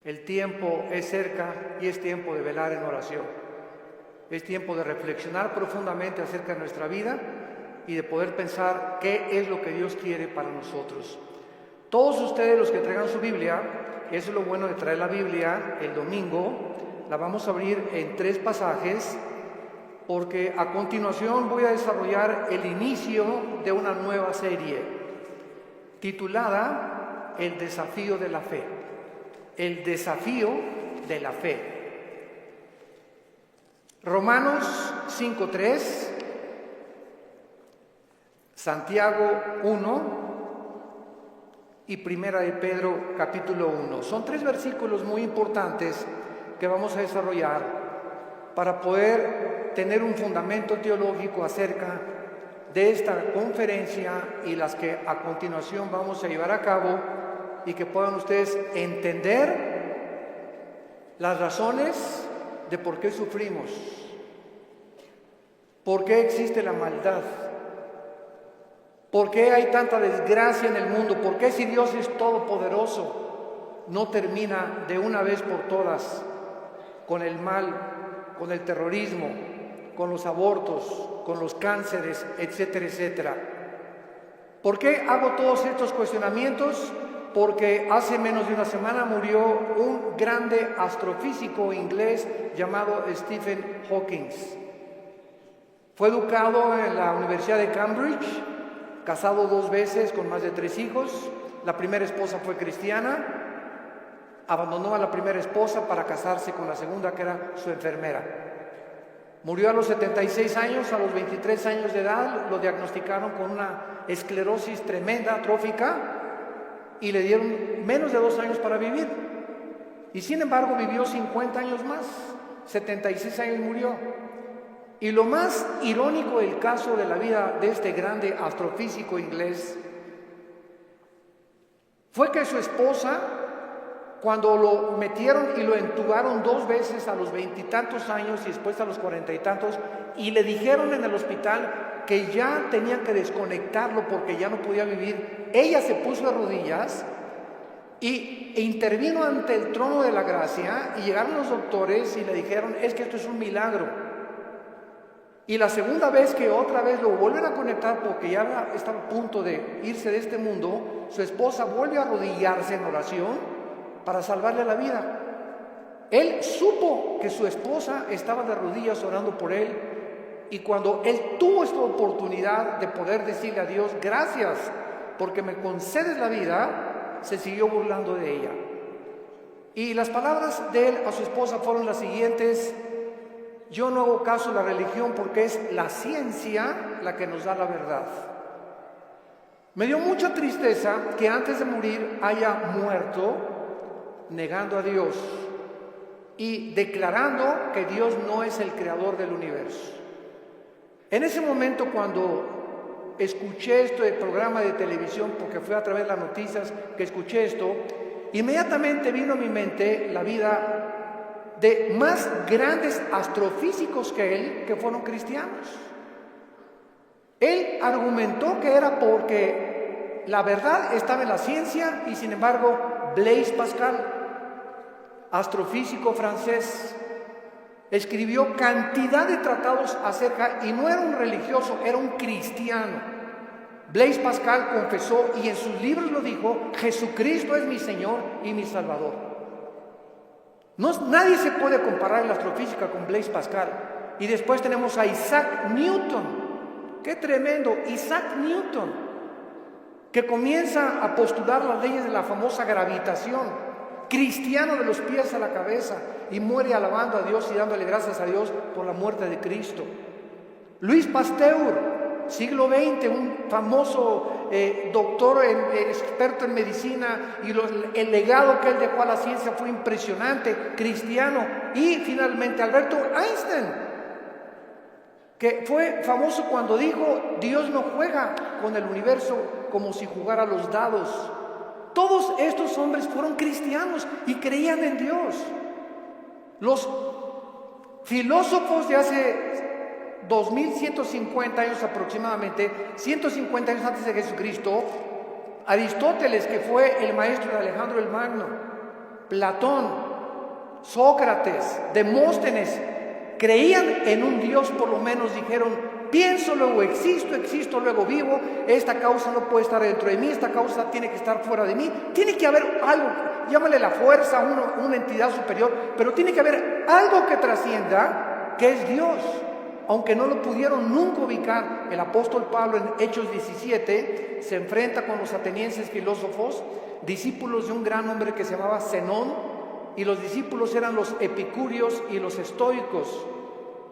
El tiempo es cerca y es tiempo de velar en oración. Es tiempo de reflexionar profundamente acerca de nuestra vida y de poder pensar qué es lo que Dios quiere para nosotros. Todos ustedes los que traigan su Biblia, eso es lo bueno de traer la Biblia el domingo, la vamos a abrir en 3 pasajes, porque a continuación voy a desarrollar el inicio de una nueva serie titulada El desafío de la fe. El desafío de la fe. Romanos 5:3, Santiago 1 y Primera de Pedro capítulo 1. Son 3 versículos muy importantes que vamos a desarrollar para poder tener un fundamento teológico acerca de esta conferencia y las que a continuación vamos a llevar a cabo, y que puedan ustedes entender las razones de por qué sufrimos, por qué existe la maldad, por qué hay tanta desgracia en el mundo, por qué, si Dios es todopoderoso, no termina de una vez por todas con el mal, con el terrorismo, con los abortos, con los cánceres, etcétera, etcétera. ¿Por qué hago todos estos cuestionamientos? Porque hace menos de una semana murió un grande astrofísico inglés llamado Stephen Hawking. Fue educado en la Universidad de Cambridge, casado 2 veces con más de 3 hijos. La primera esposa fue cristiana, abandonó a la primera esposa para casarse con la segunda, que era su enfermera. Murió a los 76 años, a los 23 años de edad, lo diagnosticaron con una esclerosis tremenda, atrófica, y le dieron menos de 2 años para vivir. Y sin embargo vivió 50 años más, 76 años murió. Y lo más irónico del caso de la vida de este grande astrofísico inglés fue que su esposa, cuando lo metieron y lo entubaron 2 veces a los 20 y tantos años y después a los 40 y tantos, y le dijeron en el hospital que ya tenían que desconectarlo porque ya no podía vivir, ella se puso de rodillas e intervino ante el trono de la gracia, y llegaron los doctores y le dijeron: es que esto es un milagro. Y la segunda vez que otra vez lo vuelven a conectar porque ya estaba a punto de irse de este mundo, su esposa vuelve a arrodillarse en oración para salvarle la vida. Él supo que su esposa estaba de rodillas orando por él, y cuando él tuvo esta oportunidad de poder decirle a Dios: gracias porque me concedes la vida, se siguió burlando de ella. Y las palabras de él a su esposa fueron las siguientes: yo no hago caso a la religión porque es la ciencia la que nos da la verdad. Me dio mucha tristeza que antes de morir haya muerto negando a Dios y declarando que Dios no es el creador del universo. En ese momento, cuando escuché este programa de televisión, porque fue a través de las noticias que escuché esto, inmediatamente vino a mi mente la vida de más grandes astrofísicos que él, que fueron cristianos. Él argumentó que era porque la verdad estaba en la ciencia, y sin embargo Blaise Pascal, astrofísico francés, escribió cantidad de tratados acerca, y no era un religioso, era un cristiano. Blaise Pascal confesó, y en sus libros lo dijo: Jesucristo es mi Señor y mi Salvador. Nadie se puede comparar en la astrofísica con Blaise Pascal. Y después tenemos a Isaac Newton. ¡Qué tremendo! Isaac Newton, que comienza a postular las leyes de la famosa gravitación, cristiano de los pies a la cabeza, y muere alabando a Dios y dándole gracias a Dios por la muerte de Cristo. Louis Pasteur, siglo XX, un famoso doctor, experto en medicina, y el legado que él dejó a la ciencia fue impresionante, cristiano. Y finalmente Alberto Einstein, que fue famoso cuando dijo: Dios no juega con el universo como si jugara a los dados. Todos estos hombres fueron cristianos y creían en Dios. Los filósofos de hace 2150 años aproximadamente, 150 años antes de Jesucristo, Aristóteles, que fue el maestro de Alejandro el Magno, Platón, Sócrates, Demóstenes, creían en un Dios, por lo menos dijeron: pienso, luego existo, existo, luego vivo, esta causa no puede estar dentro de mí, esta causa tiene que estar fuera de mí, tiene que haber algo, llámale la fuerza, una entidad superior, pero tiene que haber algo que trascienda, que es Dios, aunque no lo pudieron nunca ubicar. El apóstol Pablo en Hechos 17 se enfrenta con los atenienses filósofos, discípulos de un gran hombre que se llamaba Zenón, y los discípulos eran los epicúreos y los estoicos.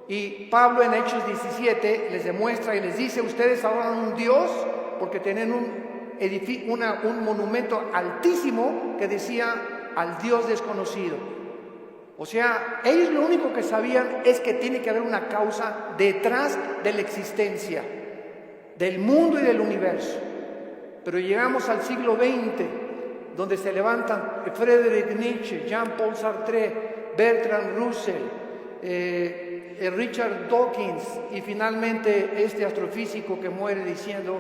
Y Pablo en Hechos 17 les demuestra y les dice: ustedes adoran un Dios porque tienen un monumento altísimo que decía al Dios desconocido. O sea, ellos lo único que sabían es que tiene que haber una causa detrás de la existencia del mundo y del universo. Pero llegamos al siglo XX, donde se levantan Friedrich Nietzsche, Jean-Paul Sartre, Bertrand Russell, Richard Dawkins, y finalmente este astrofísico que muere diciendo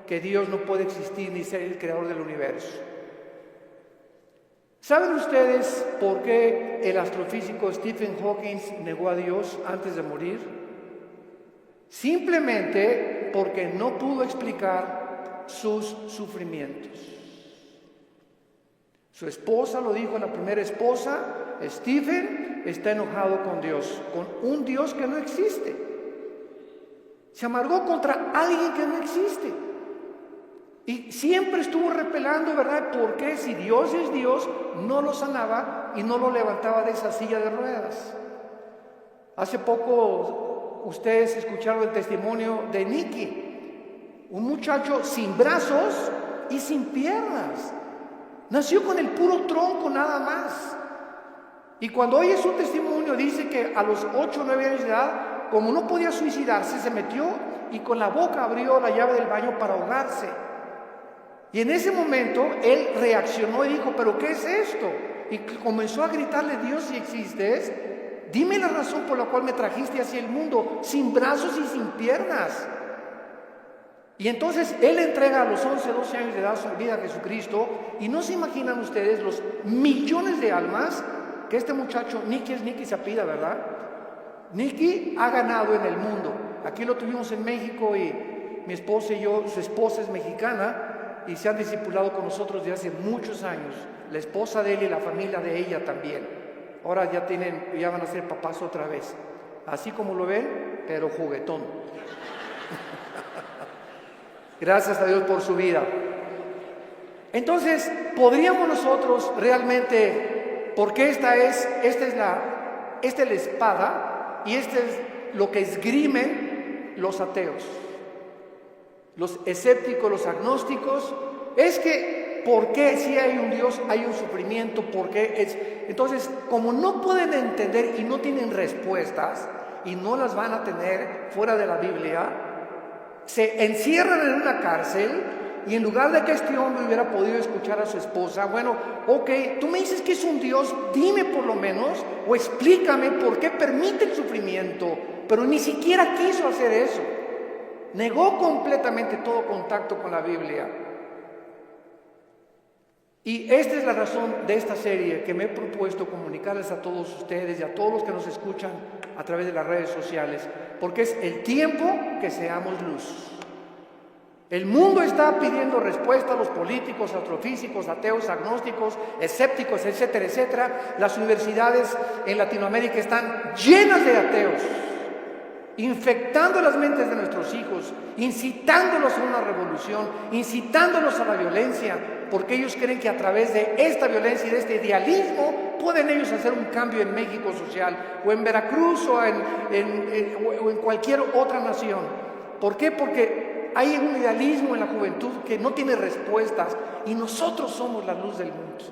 que Dios no puede existir ni ser el creador del universo. ¿Saben ustedes por qué el astrofísico Stephen Hawking negó a Dios antes de morir? Simplemente porque no pudo explicar sus sufrimientos. Su esposa lo dijo, la primera esposa: Stephen está enojado con Dios, con un Dios que no existe. Se amargó contra alguien que no existe. Y siempre estuvo repelando, ¿verdad? ¿Por qué, si Dios es Dios, no lo sanaba y no lo levantaba de esa silla de ruedas? Hace poco ustedes escucharon el testimonio de Nicky, un muchacho sin brazos y sin piernas. Nació con el puro tronco nada más. Y cuando oye su testimonio, dice que a los 8 o 9 años de edad, como no podía suicidarse, se metió y con la boca abrió la llave del baño para ahogarse. Y en ese momento él reaccionó y dijo: ¿pero qué es esto? Y comenzó a gritarle: Dios, si existes, dime la razón por la cual me trajiste hacia el mundo sin brazos y sin piernas. Y entonces él entrega a los 11, 12 años de edad su vida a Jesucristo, y no se imaginan ustedes los millones de almas que este muchacho, Nicky se apellida, ¿verdad? Nicky ha ganado en el mundo. Aquí lo tuvimos en México y mi esposa y yo, su esposa es mexicana y se han discipulado con nosotros desde hace muchos años. La esposa de él y la familia de ella también. Ahora ya van a ser papás otra vez. Así como lo ven, pero juguetón. Gracias a Dios por su vida. Entonces, podríamos nosotros realmente, porque esta es la espada y este es lo que esgrimen los ateos, los escépticos, los agnósticos, es que ¿por qué si hay un Dios hay un sufrimiento? ¿Por qué es? Entonces, como no pueden entender y no tienen respuestas y no las van a tener fuera de la Biblia, se encierran en una cárcel. Y en lugar de que este hombre hubiera podido escuchar a su esposa: bueno, ok, tú me dices que es un Dios, dime por lo menos, o explícame por qué permite el sufrimiento. Pero ni siquiera quiso hacer eso. Negó completamente todo contacto con la Biblia. Y esta es la razón de esta serie que me he propuesto comunicarles a todos ustedes y a todos los que nos escuchan a través de las redes sociales, porque es el tiempo que seamos luz. El mundo está pidiendo respuesta a los políticos, astrofísicos, ateos, agnósticos, escépticos, etcétera, etcétera. Las universidades en Latinoamérica están llenas de ateos, infectando las mentes de nuestros hijos, incitándolos a una revolución, incitándolos a la violencia, porque ellos creen que a través de esta violencia y de este idealismo pueden ellos hacer un cambio en México social, o en Veracruz, o en cualquier otra nación. ¿Por qué? Porque hay un idealismo en la juventud que no tiene respuestas, y nosotros somos la luz del mundo.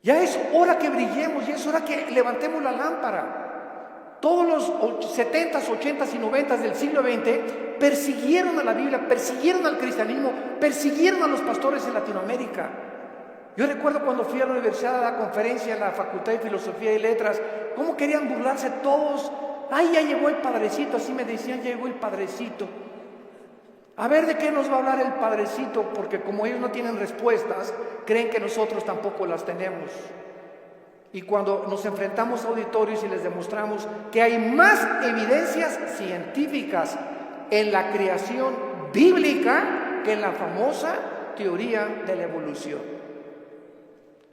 Ya es hora que brillemos, ya es hora que levantemos la lámpara. Todos los 70s, 80s y 90s del siglo XX persiguieron a la Biblia, persiguieron al cristianismo, persiguieron a los pastores en Latinoamérica. Yo recuerdo cuando fui a la universidad a la conferencia en la Facultad de Filosofía y Letras, cómo querían burlarse todos. ¡Ay, ya llegó el padrecito! Así me decían: ya llegó el padrecito. A ver de qué nos va a hablar el Padrecito, porque como ellos no tienen respuestas, creen que nosotros tampoco las tenemos. Y cuando nos enfrentamos a auditorios y les demostramos que hay más evidencias científicas en la creación bíblica que en la famosa teoría de la evolución.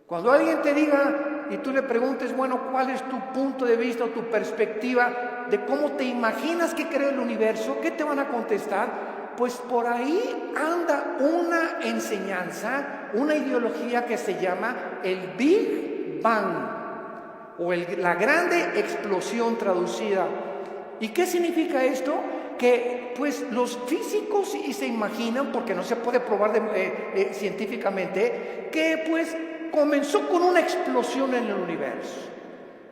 Cuando alguien te diga y tú le preguntes, bueno, ¿cuál es tu punto de vista o tu perspectiva de cómo te imaginas que creó el universo? ¿Qué te van a contestar? Pues por ahí anda una enseñanza, una ideología que se llama el Big Bang o la grande explosión traducida. ¿Y qué significa esto? Que pues los físicos y se imaginan, porque no se puede probar científicamente, que pues comenzó con una explosión en el universo.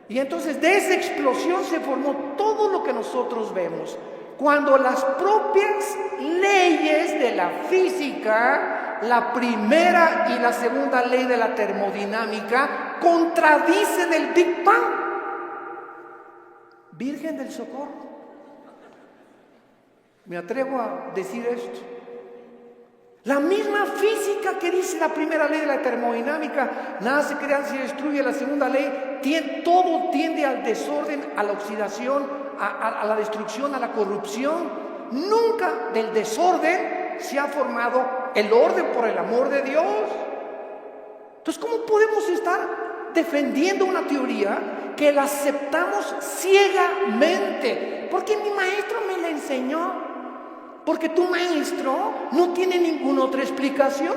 Y entonces de esa explosión se formó todo lo que nosotros vemos. Cuando las propias leyes de la física, la primera y la segunda ley de la termodinámica, contradicen el Big Bang. Virgen del Socorro. Me atrevo a decir esto. La misma física que dice la primera ley de la termodinámica, nada se crea, se destruye. La segunda ley, todo tiende al desorden, a la oxidación, a la destrucción, a la corrupción. Nunca del desorden se ha formado el orden, por el amor de Dios. Entonces, ¿cómo podemos estar defendiendo una teoría que la aceptamos ciegamente? Porque mi maestro me la enseñó. Porque tu maestro no tiene ninguna otra explicación.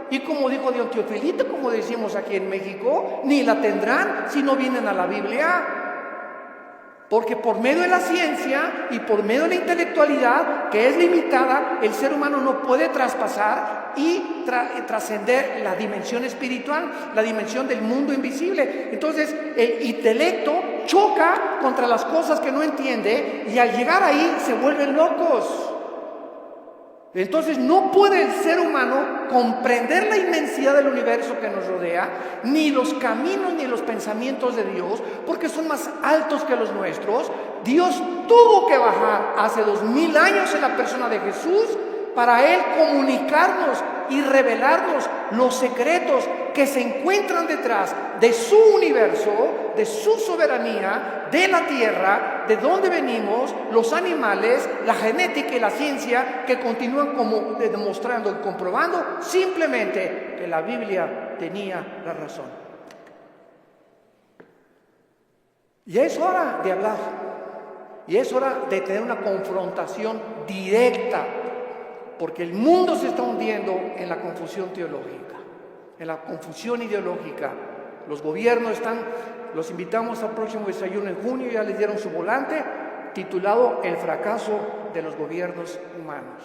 Y como dijo Don Teofilito, como decimos aquí en México, ni la tendrán si no vienen a la Biblia. Porque por medio de la ciencia y por medio de la intelectualidad, que es limitada, el ser humano no puede traspasar y trascender la dimensión espiritual, la dimensión del mundo invisible. Entonces el intelecto choca contra las cosas que no entiende y al llegar ahí se vuelven locos. Entonces no puede el ser humano comprender la inmensidad del universo que nos rodea, ni los caminos ni los pensamientos de Dios, porque son más altos que los nuestros. Dios tuvo que bajar hace 2000 años en la persona de Jesús para Él comunicarnos y revelarnos los secretos que se encuentran detrás de su universo, de su soberanía, de la tierra, de dónde venimos, los animales, la genética y la ciencia, que continúan como demostrando y comprobando simplemente que la Biblia tenía la razón. Y es hora de hablar, y es hora de tener una confrontación directa, porque el mundo se está hundiendo en la confusión teológica, en la confusión ideológica. Los gobiernos los invitamos al próximo desayuno en junio, ya les dieron su volante titulado El fracaso de los gobiernos humanos.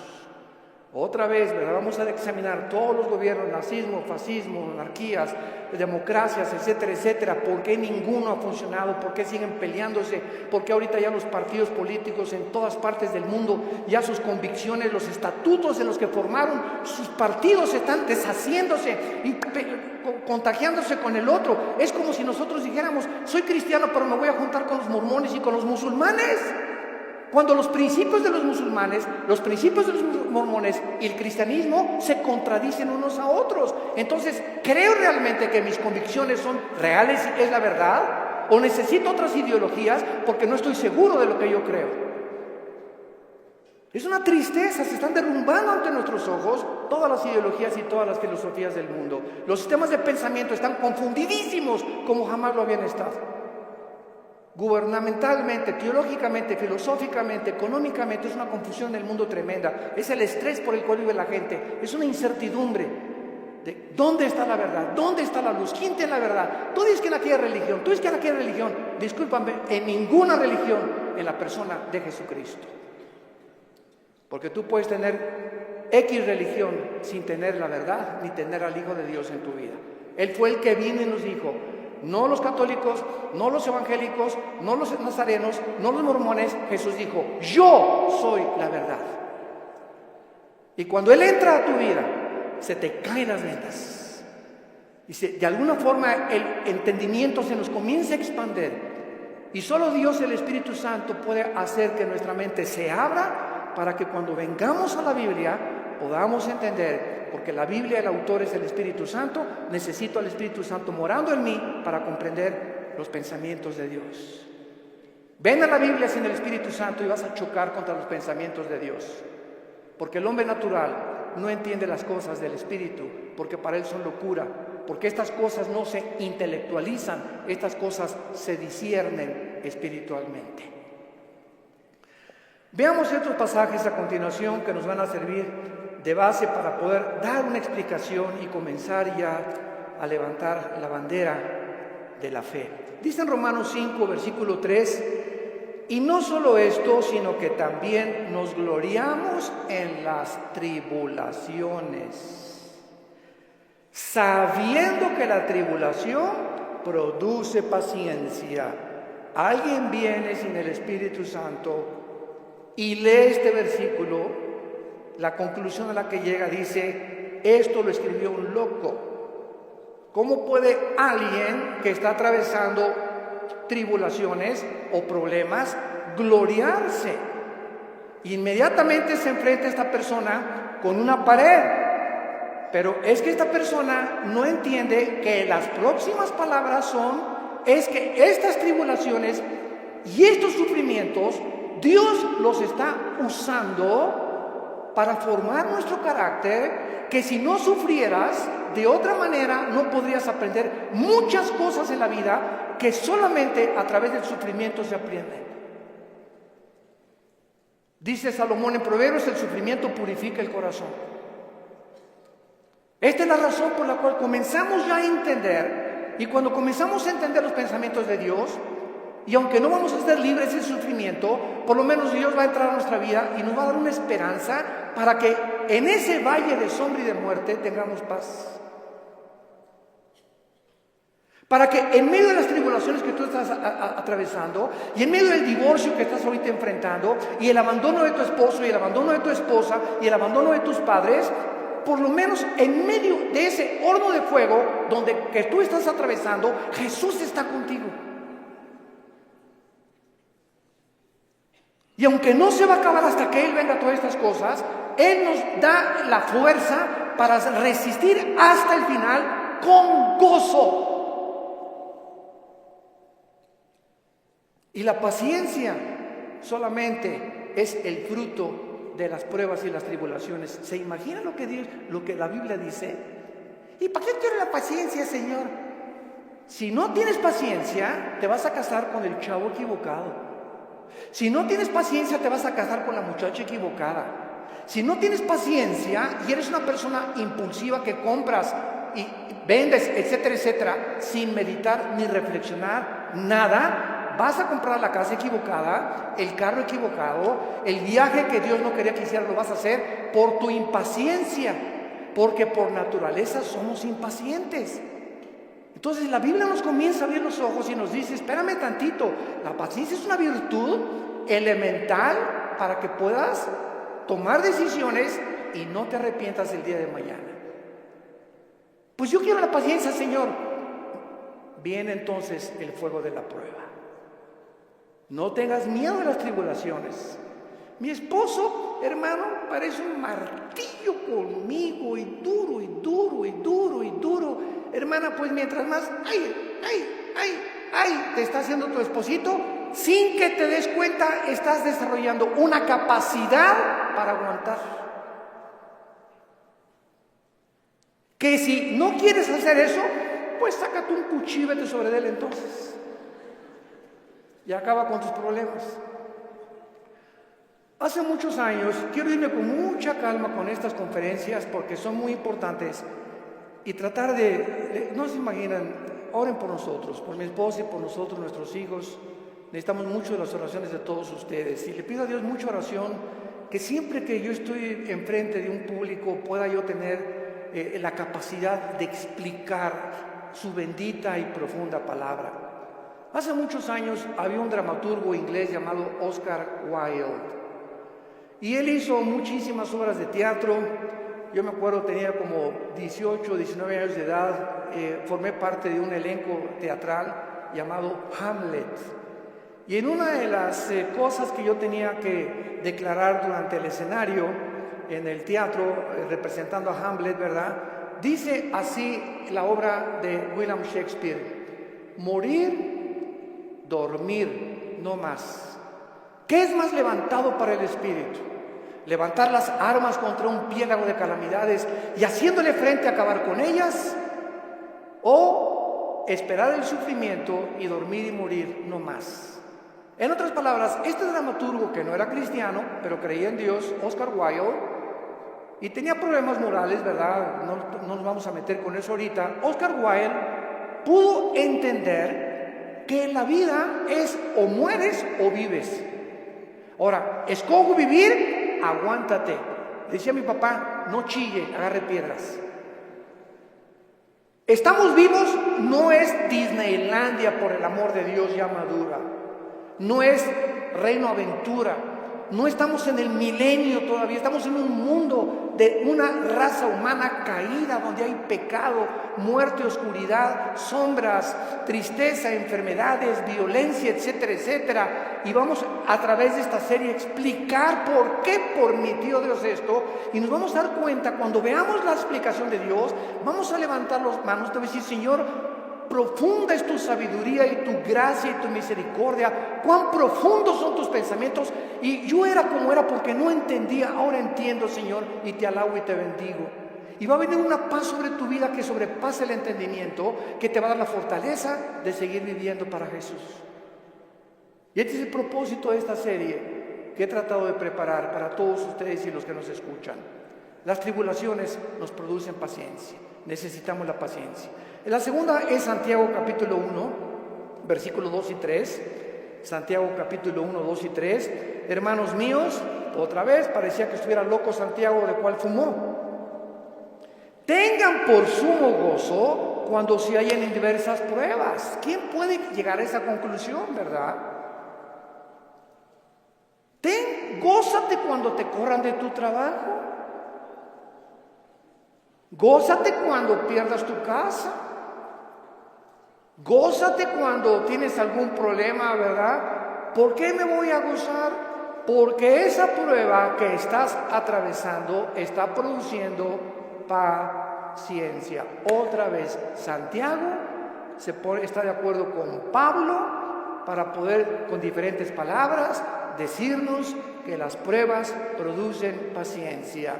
Otra vez, ¿verdad? Vamos a examinar todos los gobiernos, nazismo, fascismo, monarquías, democracias, etcétera, etcétera. ¿Por qué ninguno ha funcionado? ¿Por qué siguen peleándose? ¿Por qué ahorita ya los partidos políticos en todas partes del mundo, ya sus convicciones, los estatutos en los que formaron sus partidos están deshaciéndose y contagiándose con el otro? Es como si nosotros dijéramos, soy cristiano, pero me voy a juntar con los mormones y con los musulmanes. Cuando los principios de los musulmanes, los principios de los mormones y el cristianismo se contradicen unos a otros. Entonces, ¿creo realmente que mis convicciones son reales y es la verdad? ¿O necesito otras ideologías porque no estoy seguro de lo que yo creo? Es una tristeza, se están derrumbando ante nuestros ojos todas las ideologías y todas las filosofías del mundo. Los sistemas de pensamiento están confundidísimos como jamás lo habían estado. Gubernamentalmente, teológicamente, filosóficamente, económicamente, es una confusión en el mundo tremenda. Es el estrés por el cual vive la gente. Es una incertidumbre de dónde está la verdad, dónde está la luz, quién tiene la verdad. Tú dices que en aquella religión, tú dices que en aquella religión. Discúlpame, en ninguna religión, en la persona de Jesucristo. Porque tú puedes tener X religión sin tener la verdad, ni tener al Hijo de Dios en tu vida. Él fue el que vino y nos dijo, no los católicos, no los evangélicos, no los nazarenos, no los mormones. Jesús dijo, yo soy la verdad. Y cuando Él entra a tu vida, se te caen las vendas. Y de alguna forma el entendimiento se nos comienza a expandir. Y solo Dios, el Espíritu Santo, puede hacer que nuestra mente se abra para que cuando vengamos a la Biblia podamos entender, porque la Biblia, el autor es el Espíritu Santo, necesito al Espíritu Santo morando en mí para comprender los pensamientos de Dios. Ven a la Biblia sin el Espíritu Santo y vas a chocar contra los pensamientos de Dios, porque el hombre natural no entiende las cosas del Espíritu, porque para él son locura, porque estas cosas no se intelectualizan, estas cosas se disciernen espiritualmente. Veamos estos pasajes a continuación que nos van a servir de base para poder dar una explicación y comenzar ya a levantar la bandera de la fe. Dice en Romanos 5, versículo 3, y no solo esto, sino que también nos gloriamos en las tribulaciones, sabiendo que la tribulación produce paciencia. Alguien viene sin el Espíritu Santo y lee este versículo, la conclusión a la que llega dice, esto lo escribió un loco. ¿Cómo puede alguien que está atravesando tribulaciones o problemas gloriarse? Inmediatamente se enfrenta a esta persona con una pared. Pero es que esta persona no entiende que las próximas palabras es que estas tribulaciones y estos sufrimientos Dios los está usando para formar nuestro carácter, que si no sufrieras de otra manera no podrías aprender muchas cosas en la vida que solamente a través del sufrimiento se aprenden. Dice Salomón en Proverbios, el sufrimiento purifica el corazón. Esta es la razón por la cual comenzamos ya a entender, y cuando comenzamos a entender los pensamientos de Dios, y aunque no vamos a ser libres del sufrimiento, por lo menos Dios va a entrar a nuestra vida y nos va a dar una esperanza para que en ese valle de sombra y de muerte tengamos paz. Para que en medio de las tribulaciones que tú estás atravesando, y en medio del divorcio que estás ahorita enfrentando, y el abandono de tu esposo, y el abandono de tu esposa, y el abandono de tus padres, por lo menos en medio de ese horno de fuego que tú estás atravesando, Jesús está contigo. Y aunque no se va a acabar hasta que Él venga a todas estas cosas, Él nos da la fuerza para resistir hasta el final con gozo. Y la paciencia solamente es el fruto de las pruebas y las tribulaciones. ¿Se imagina lo que la Biblia dice? ¿Y para qué quiero la paciencia, Señor? Si no tienes paciencia, te vas a casar con el chavo equivocado. Si no tienes paciencia, te vas a casar con la muchacha equivocada. Si no tienes paciencia y eres una persona impulsiva que compras y vendes, etcétera, etcétera, sin meditar ni reflexionar nada, vas a comprar la casa equivocada, el carro equivocado, el viaje que Dios no quería que hicieras lo vas a hacer por tu impaciencia, porque por naturaleza somos impacientes. Entonces la Biblia nos comienza a abrir los ojos y nos dice, espérame tantito, la paciencia es una virtud elemental para que puedas tomar decisiones y no te arrepientas el día de mañana. Pues yo quiero la paciencia, Señor. Viene entonces el fuego de la prueba. No tengas miedo de las tribulaciones. Mi esposo, hermano, parece un martillo conmigo, y duro, y duro, y duro, y duro. Hermana, pues mientras más, te está haciendo tu esposito, sin que te des cuenta, estás desarrollando una capacidad para aguantar. Que si no quieres hacer eso, pues sácate un cuchillo y vete sobre él entonces. Y acaba con tus problemas. Hace muchos años, quiero irme con mucha calma con estas conferencias porque son muy importantes y tratar no se imaginan, oren por nosotros, por mi esposa y por nosotros, nuestros hijos. Necesitamos mucho de las oraciones de todos ustedes y le pido a Dios mucha oración, que siempre que yo estoy enfrente de un público pueda yo tener la capacidad de explicar su bendita y profunda palabra. Hace muchos años había un dramaturgo inglés llamado Oscar Wilde. Y él hizo muchísimas obras de teatro. Yo me acuerdo, tenía como 18, 19 años de edad. Formé parte de un elenco teatral llamado Hamlet. Y en una de las cosas que yo tenía que declarar durante el escenario, en el teatro, representando a Hamlet, ¿verdad? Dice así la obra de William Shakespeare: morir, dormir, no más. ¿Qué es más levantado para el espíritu? ¿Levantar las armas contra un piélago de calamidades y haciéndole frente a acabar con ellas? ¿O esperar el sufrimiento y dormir y morir no más? En otras palabras, este dramaturgo, que no era cristiano, pero creía en Dios, Oscar Wilde, y tenía problemas morales, ¿verdad? No nos vamos a meter con eso ahorita. Oscar Wilde pudo entender que la vida es o mueres o vives. Ahora, escojo vivir, aguántate. Decía mi papá, no chille, agarre piedras. Estamos vivos no es Disneylandia, por el amor de Dios, ya madura. No es Reino Aventura. No estamos en el milenio todavía, estamos en un mundo de una raza humana caída, donde hay pecado, muerte, oscuridad, sombras, tristeza, enfermedades, violencia, etcétera, etcétera. Y vamos a través de esta serie a explicar por qué permitió Dios esto, y nos vamos a dar cuenta, cuando veamos la explicación de Dios, vamos a levantar las manos, te voy a decir: Señor, profunda es tu sabiduría y tu gracia y tu misericordia. Cuán profundos son tus pensamientos. Y yo era como era porque no entendía. Ahora entiendo, Señor, y te alabo y te bendigo. Y va a venir una paz sobre tu vida que sobrepasa el entendimiento, que te va a dar la fortaleza de seguir viviendo para Jesús. Y este es el propósito de esta serie que he tratado de preparar para todos ustedes y los que nos escuchan. Las tribulaciones nos producen paciencia. Necesitamos la paciencia. La segunda es Santiago capítulo 1, versículos 2 y 3. Santiago capítulo 1, 2 y 3. Hermanos míos, otra vez, parecía que estuviera loco Santiago, de cual fumó. Tengan por sumo gozo cuando se hallen en diversas pruebas. ¿Quién puede llegar a esa conclusión, verdad? Gózate cuando te corran de tu trabajo. Gózate cuando pierdas tu casa. Gózate cuando tienes algún problema, ¿verdad? ¿Por qué me voy a gozar? Porque esa prueba que estás atravesando está produciendo paciencia. Otra vez, Santiago está de acuerdo con Pablo para poder, con diferentes palabras, decirnos que las pruebas producen paciencia.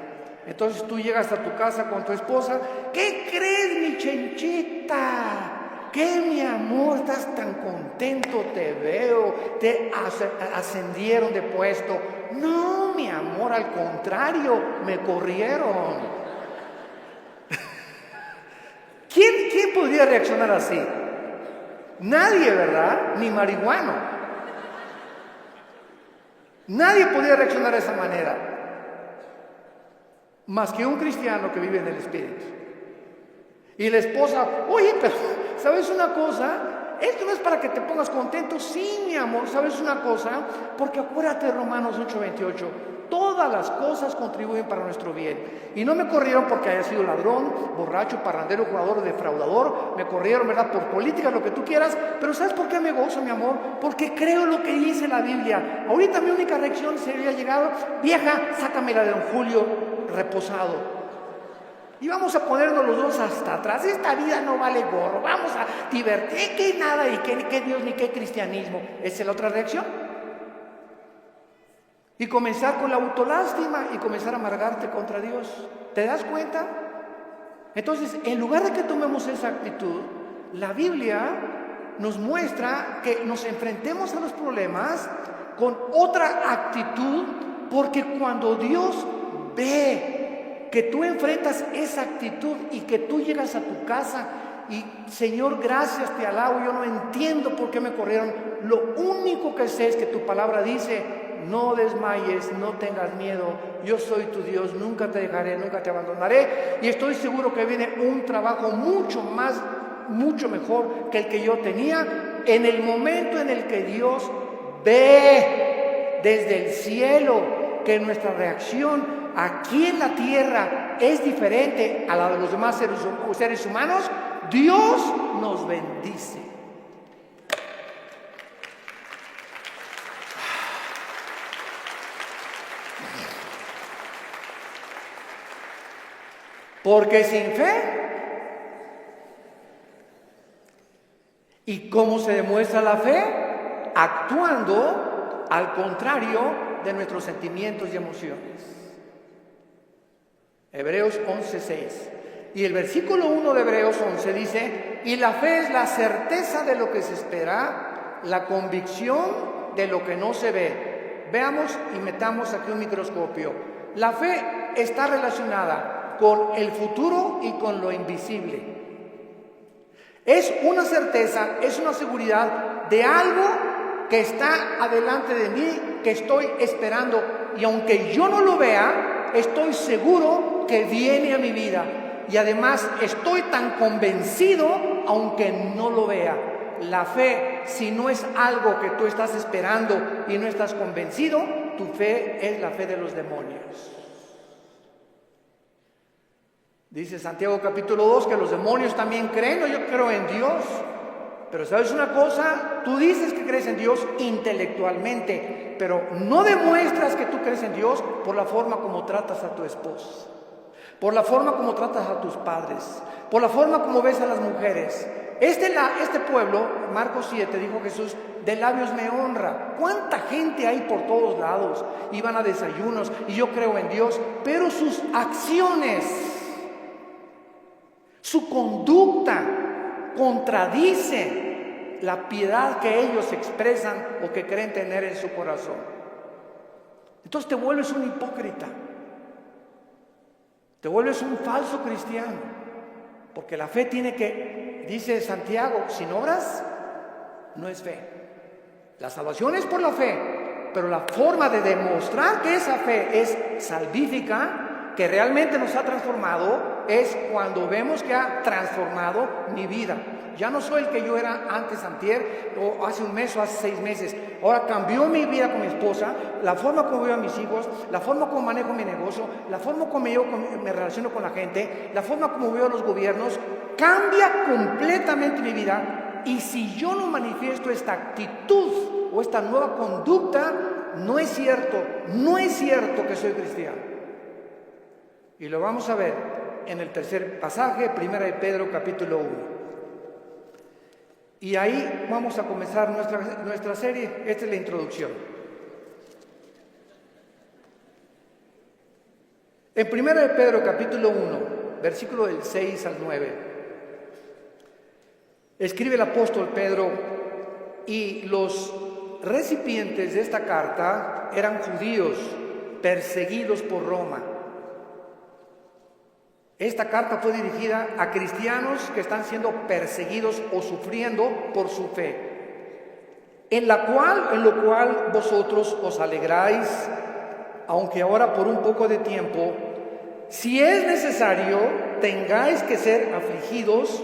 Entonces tú llegas a tu casa con tu esposa: ¿qué crees, mi chenchita? ¿Qué, mi amor? Estás tan contento, te veo, te ascendieron de puesto. No, mi amor, al contrario, me corrieron. ¿Quién podría reaccionar así? Nadie, ¿verdad? Ni marihuano. Nadie podría reaccionar de esa manera, más que un cristiano que vive en el Espíritu. Y la esposa: oye, pero ¿sabes una cosa? Esto no es para que te pongas contento. Sí, mi amor, ¿sabes una cosa? Porque acuérdate de Romanos 8:28. Todas las cosas contribuyen para nuestro bien. Y no me corrieron porque haya sido ladrón, borracho, parrandero, jugador, defraudador. Me corrieron, ¿verdad?, por políticas, lo que tú quieras. Pero ¿sabes por qué me gozo, mi amor? Porque creo lo que dice la Biblia. Ahorita mi única reacción sería llegado: vieja, sácamela de don Julio reposado. Y vamos a ponernos los dos hasta atrás. Esta vida no vale gorro. Vamos a divertir. Que nada, y que Dios ni qué cristianismo. Esa es la otra reacción. Y comenzar con la autolástima y comenzar a amargarte contra Dios. ¿Te das cuenta? Entonces, en lugar de que tomemos esa actitud, la Biblia nos muestra que nos enfrentemos a los problemas con otra actitud, porque cuando Dios ve que tú enfrentas esa actitud y que tú llegas a tu casa y: Señor, gracias, te alabo, yo no entiendo por qué me corrieron, lo único que sé es que tu palabra dice: no desmayes, no tengas miedo, yo soy tu Dios, nunca te dejaré, nunca te abandonaré. Y estoy seguro que viene un trabajo mucho mejor que el que yo tenía, en el momento en el que Dios ve desde el cielo que nuestra reacción aquí en la tierra es diferente a la de los demás seres humanos. Dios nos bendice. Porque sin fe. ¿Y cómo se demuestra la fe? Actuando al contrario de nuestros sentimientos y emociones. Hebreos 11:6. Y el versículo 1 de Hebreos 11 dice: y la fe es la certeza de lo que se espera, la convicción de lo que no se ve. Veamos y metamos aquí un microscopio. La fe está relacionada con el futuro y con lo invisible. Es una certeza, es una seguridad de algo que está adelante de mí, que estoy esperando. Y aunque yo no lo vea, estoy seguro que viene a mi vida. Y además estoy tan convencido, aunque no lo vea. La fe, si no es algo que tú estás esperando y no estás convencido, tu fe es la fe de los demonios. Dice Santiago capítulo 2 que los demonios también creen. No, yo creo en Dios. Pero ¿sabes una cosa? Tú dices que crees en Dios intelectualmente, pero no demuestras que tú crees en Dios por la forma como tratas a tu esposa, por la forma como tratas a tus padres, por la forma como ves a las mujeres. Este pueblo, Marcos 7, dijo Jesús, de labios me honra. ¿Cuánta gente hay por todos lados? Iban a desayunos y yo creo en Dios, pero sus acciones, su conducta contradice la piedad que ellos expresan o que creen tener en su corazón. Entonces te vuelves un hipócrita, te vuelves un falso cristiano, porque la fe tiene que, dice Santiago, sin obras no es fe. La salvación es por la fe, pero la forma de demostrar que esa fe es salvífica, que realmente nos ha transformado, es cuando vemos que ha transformado mi vida. Ya no soy el que yo era antes, antier, o hace un mes o hace 6 meses. Ahora cambió mi vida con mi esposa, la forma como veo a mis hijos, la forma como manejo mi negocio, la forma como yo me relaciono con la gente, la forma como veo a los gobiernos, cambia completamente mi vida. Y si yo no manifiesto esta actitud o esta nueva conducta, no es cierto que soy cristiano. Y lo vamos a ver en el tercer pasaje, 1 de Pedro capítulo 1. Y ahí vamos a comenzar nuestra serie. Esta es la introducción. En 1 de Pedro capítulo 1, versículo del 6 al 9, escribe el apóstol Pedro, y los recipientes de esta carta eran judíos perseguidos por Roma. Esta carta fue dirigida a cristianos que están siendo perseguidos o sufriendo por su fe, en lo cual vosotros os alegráis, aunque ahora por un poco de tiempo, si es necesario, tengáis que ser afligidos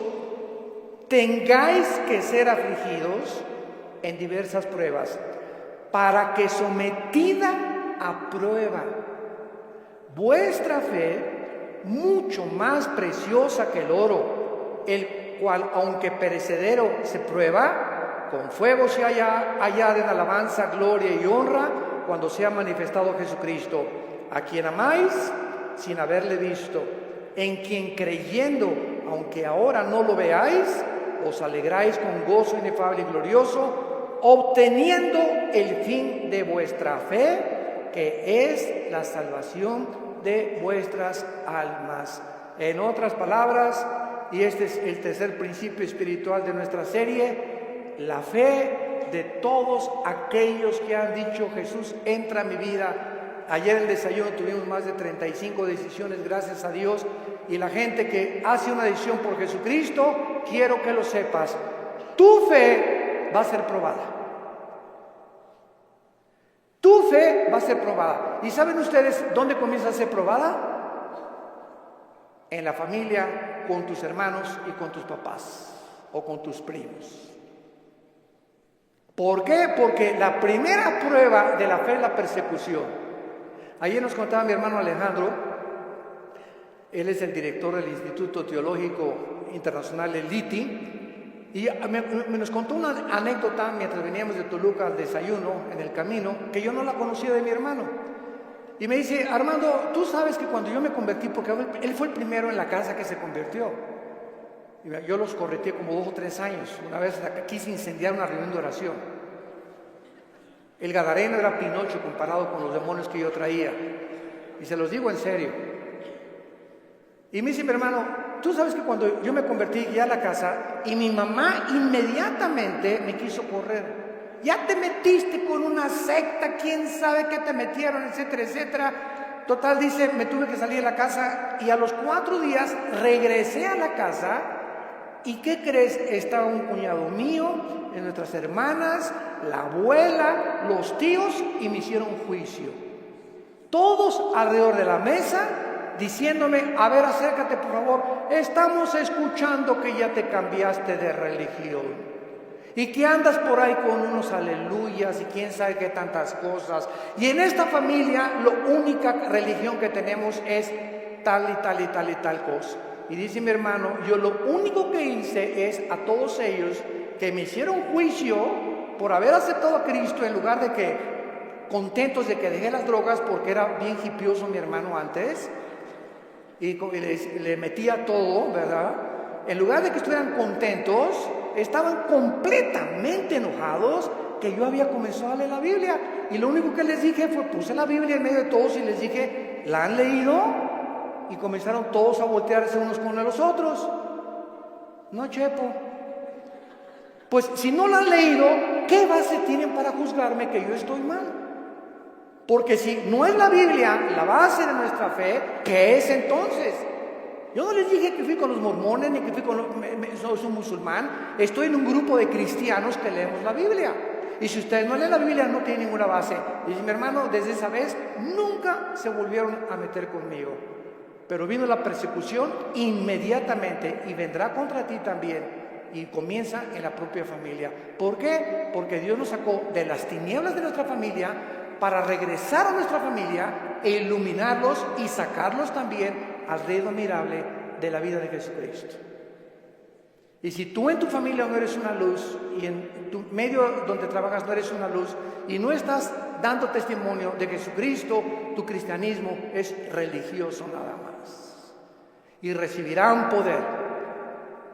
en diversas pruebas, para que sometida a prueba vuestra fe, mucho más preciosa que el oro, el cual, aunque perecedero, se prueba, con fuego se hallada en alabanza, gloria y honra, cuando sea manifestado Jesucristo, a quien amáis sin haberle visto, en quien creyendo, aunque ahora no lo veáis, os alegráis con gozo inefable y glorioso, obteniendo el fin de vuestra fe, que es la salvación de vuestras almas. En otras palabras, y este es el tercer principio espiritual de nuestra serie, la fe de todos aquellos que han dicho: Jesús, entra a mi vida. Ayer en el desayuno tuvimos más de 35 decisiones, gracias a Dios, y la gente que hace una decisión por Jesucristo, quiero que lo sepas, tu fe va a ser probada. Tu fe va a ser probada. ¿Y saben ustedes dónde comienza a ser probada? En la familia, con tus hermanos y con tus papás o con tus primos. ¿Por qué? Porque la primera prueba de la fe es la persecución. Ayer nos contaba mi hermano Alejandro, él es el director del Instituto Teológico Internacional, el ITI, y me nos contó una anécdota mientras veníamos de Toluca al desayuno, en el camino, que yo no la conocía de mi hermano. Y me dice, Armando, tú sabes que cuando yo me convertí, porque él fue el primero en la casa que se convirtió. Y yo los correteé como 2 o 3 años. Una vez quise incendiar una reunión de oración. El gadareno era Pinocho comparado con los demonios que yo traía. Y se los digo en serio. Y me dice mi hermano, tú sabes que cuando yo me convertí ya a la casa, y mi mamá inmediatamente me quiso correr. Ya te metiste con una secta, quién sabe qué te metieron, etcétera, etcétera. Total, dice, me tuve que salir de la casa y a los 4 días regresé a la casa. ¿Y qué crees? Estaba un cuñado mío, nuestras hermanas, la abuela, los tíos, y me hicieron juicio. Todos alrededor de la mesa diciéndome, a ver, acércate por favor, estamos escuchando que ya te cambiaste de religión. Y que andas por ahí con unos aleluyas y quién sabe qué tantas cosas. Y en esta familia la única religión que tenemos es tal y tal y tal y tal cosa. Y dice mi hermano, yo lo único que hice es a todos ellos que me hicieron juicio por haber aceptado a Cristo en lugar de que contentos de que dejé las drogas porque era bien hipioso mi hermano antes y le metía todo, ¿verdad? En lugar de que estuvieran contentos, estaban completamente enojados que yo había comenzado a leer la Biblia. Y lo único que les dije fue, puse la Biblia en medio de todos y les dije, ¿la han leído? Y comenzaron todos a voltearse unos con los otros. No, Chepo. Pues si no la han leído, ¿qué base tienen para juzgarme que yo estoy mal? Porque si no es la Biblia la base de nuestra fe, ¿qué es entonces? Yo no les dije que fui con los mormones ni que fui con soy un musulmán. Estoy en un grupo de cristianos que leemos la Biblia. Y si ustedes no leen la Biblia, no tienen ninguna base. Y mi hermano, desde esa vez, nunca se volvieron a meter conmigo. Pero vino la persecución inmediatamente y vendrá contra ti también. Y comienza en la propia familia. ¿Por qué? Porque Dios nos sacó de las tinieblas de nuestra familia para regresar a nuestra familia e iluminarlos y sacarlos también al reino admirable de la vida de Jesucristo. Y si tú en tu familia no eres una luz y en tu medio donde trabajas no eres una luz y no estás dando testimonio de Jesucristo, tu cristianismo es religioso nada más. Y recibirán poder.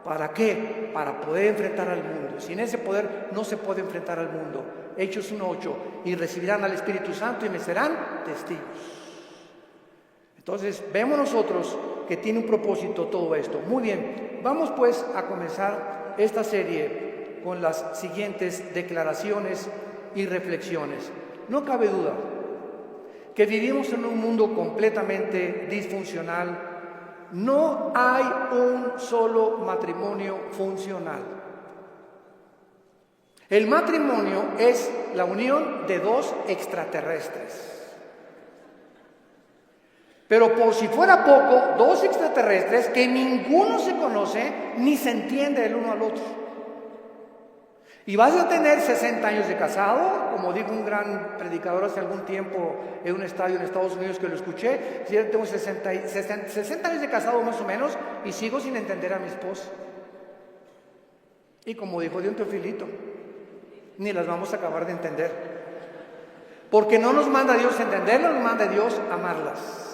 ¿Para qué? Para poder enfrentar al mundo. Sin ese poder no se puede enfrentar al mundo. Hechos 1:8. Y recibirán al Espíritu Santo y me serán testigos. Entonces, vemos nosotros que tiene un propósito todo esto. Muy bien, vamos pues a comenzar esta serie con las siguientes declaraciones y reflexiones. No cabe duda que vivimos en un mundo completamente disfuncional. No hay un solo matrimonio funcional. El matrimonio es la unión de 2 extraterrestres. Pero por si fuera poco, 2 extraterrestres que ninguno se conoce ni se entiende el uno al otro. Y vas a tener 60 años de casado, como dijo un gran predicador hace algún tiempo en un estadio en Estados Unidos que lo escuché. Yo tengo 60 años de casado más o menos y sigo sin entender a mi esposa. Y como dijo Dios Teofilito, ni las vamos a acabar de entender. Porque no nos manda Dios a entenderlas, nos manda Dios a amarlas.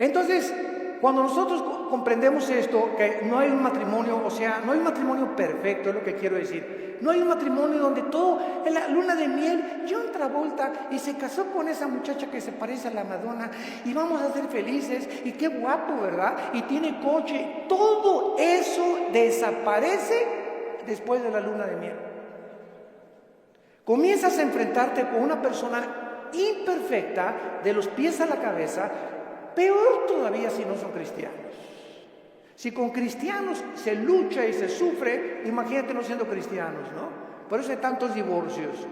Entonces, cuando nosotros comprendemos esto, que no hay un matrimonio, o sea, no hay un matrimonio perfecto, es lo que quiero decir. No hay un matrimonio donde todo, en la luna de miel, John Travolta y se casó con esa muchacha que se parece a la Madonna y vamos a ser felices y qué guapo, ¿verdad? Y tiene coche. Todo eso desaparece después de la luna de miel. Comienzas a enfrentarte con una persona imperfecta de los pies a la cabeza. Peor todavía si no son cristianos. Si con cristianos se lucha y se sufre, imagínate no siendo cristianos, ¿no? Por eso hay tantos divorcios.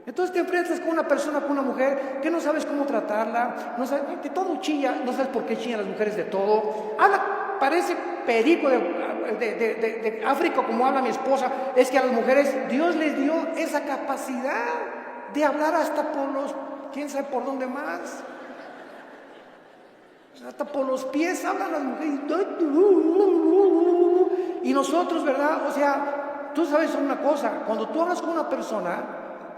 Entonces te enfrentas con una persona, con una mujer, que no sabes cómo tratarla, no sabes, que todo chilla, no sabes por qué chillan las mujeres de todo. Habla, parece perico de África como habla mi esposa. Es que a las mujeres Dios les dio esa capacidad de hablar hasta por los, quién sabe por dónde más. Hasta por los pies hablan las mujeres. Y nosotros, ¿verdad? O sea, tú sabes una cosa, cuando tú hablas con una persona,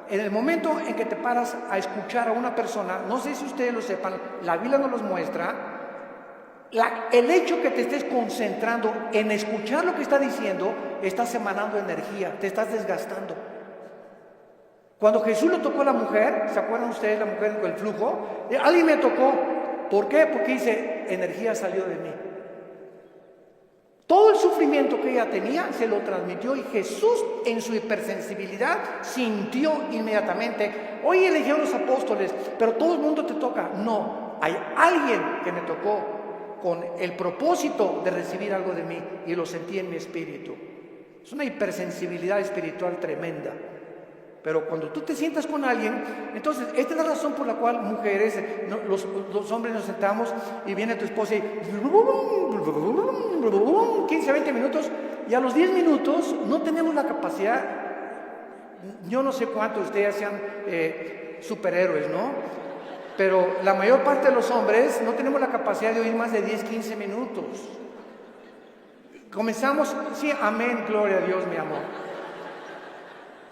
en el momento en que te paras a escuchar a una persona, no sé si ustedes lo sepan, la Biblia nos los muestra, el hecho que te estés concentrando en escuchar lo que está diciendo, estás emanando energía, te estás desgastando. Cuando Jesús le tocó a la mujer, ¿se acuerdan ustedes la mujer con el flujo? Alguien me tocó. ¿Por qué? Porque dice, energía salió de mí. Todo el sufrimiento que ella tenía se lo transmitió y Jesús en su hipersensibilidad sintió inmediatamente. Hoy eligieron los apóstoles, pero todo el mundo te toca. No, hay alguien que me tocó con el propósito de recibir algo de mí y lo sentí en mi espíritu. Es una hipersensibilidad espiritual tremenda. Pero cuando tú te sientas con alguien, entonces esta es la razón por la cual mujeres, los hombres nos sentamos y viene tu esposa y 15, 20 minutos y a los 10 minutos no tenemos la capacidad, yo no sé cuántos de ustedes sean superhéroes, ¿no? Pero la mayor parte de los hombres no tenemos la capacidad de oír más de 10, 15 minutos. Comenzamos, sí, amén, gloria a Dios, mi amor.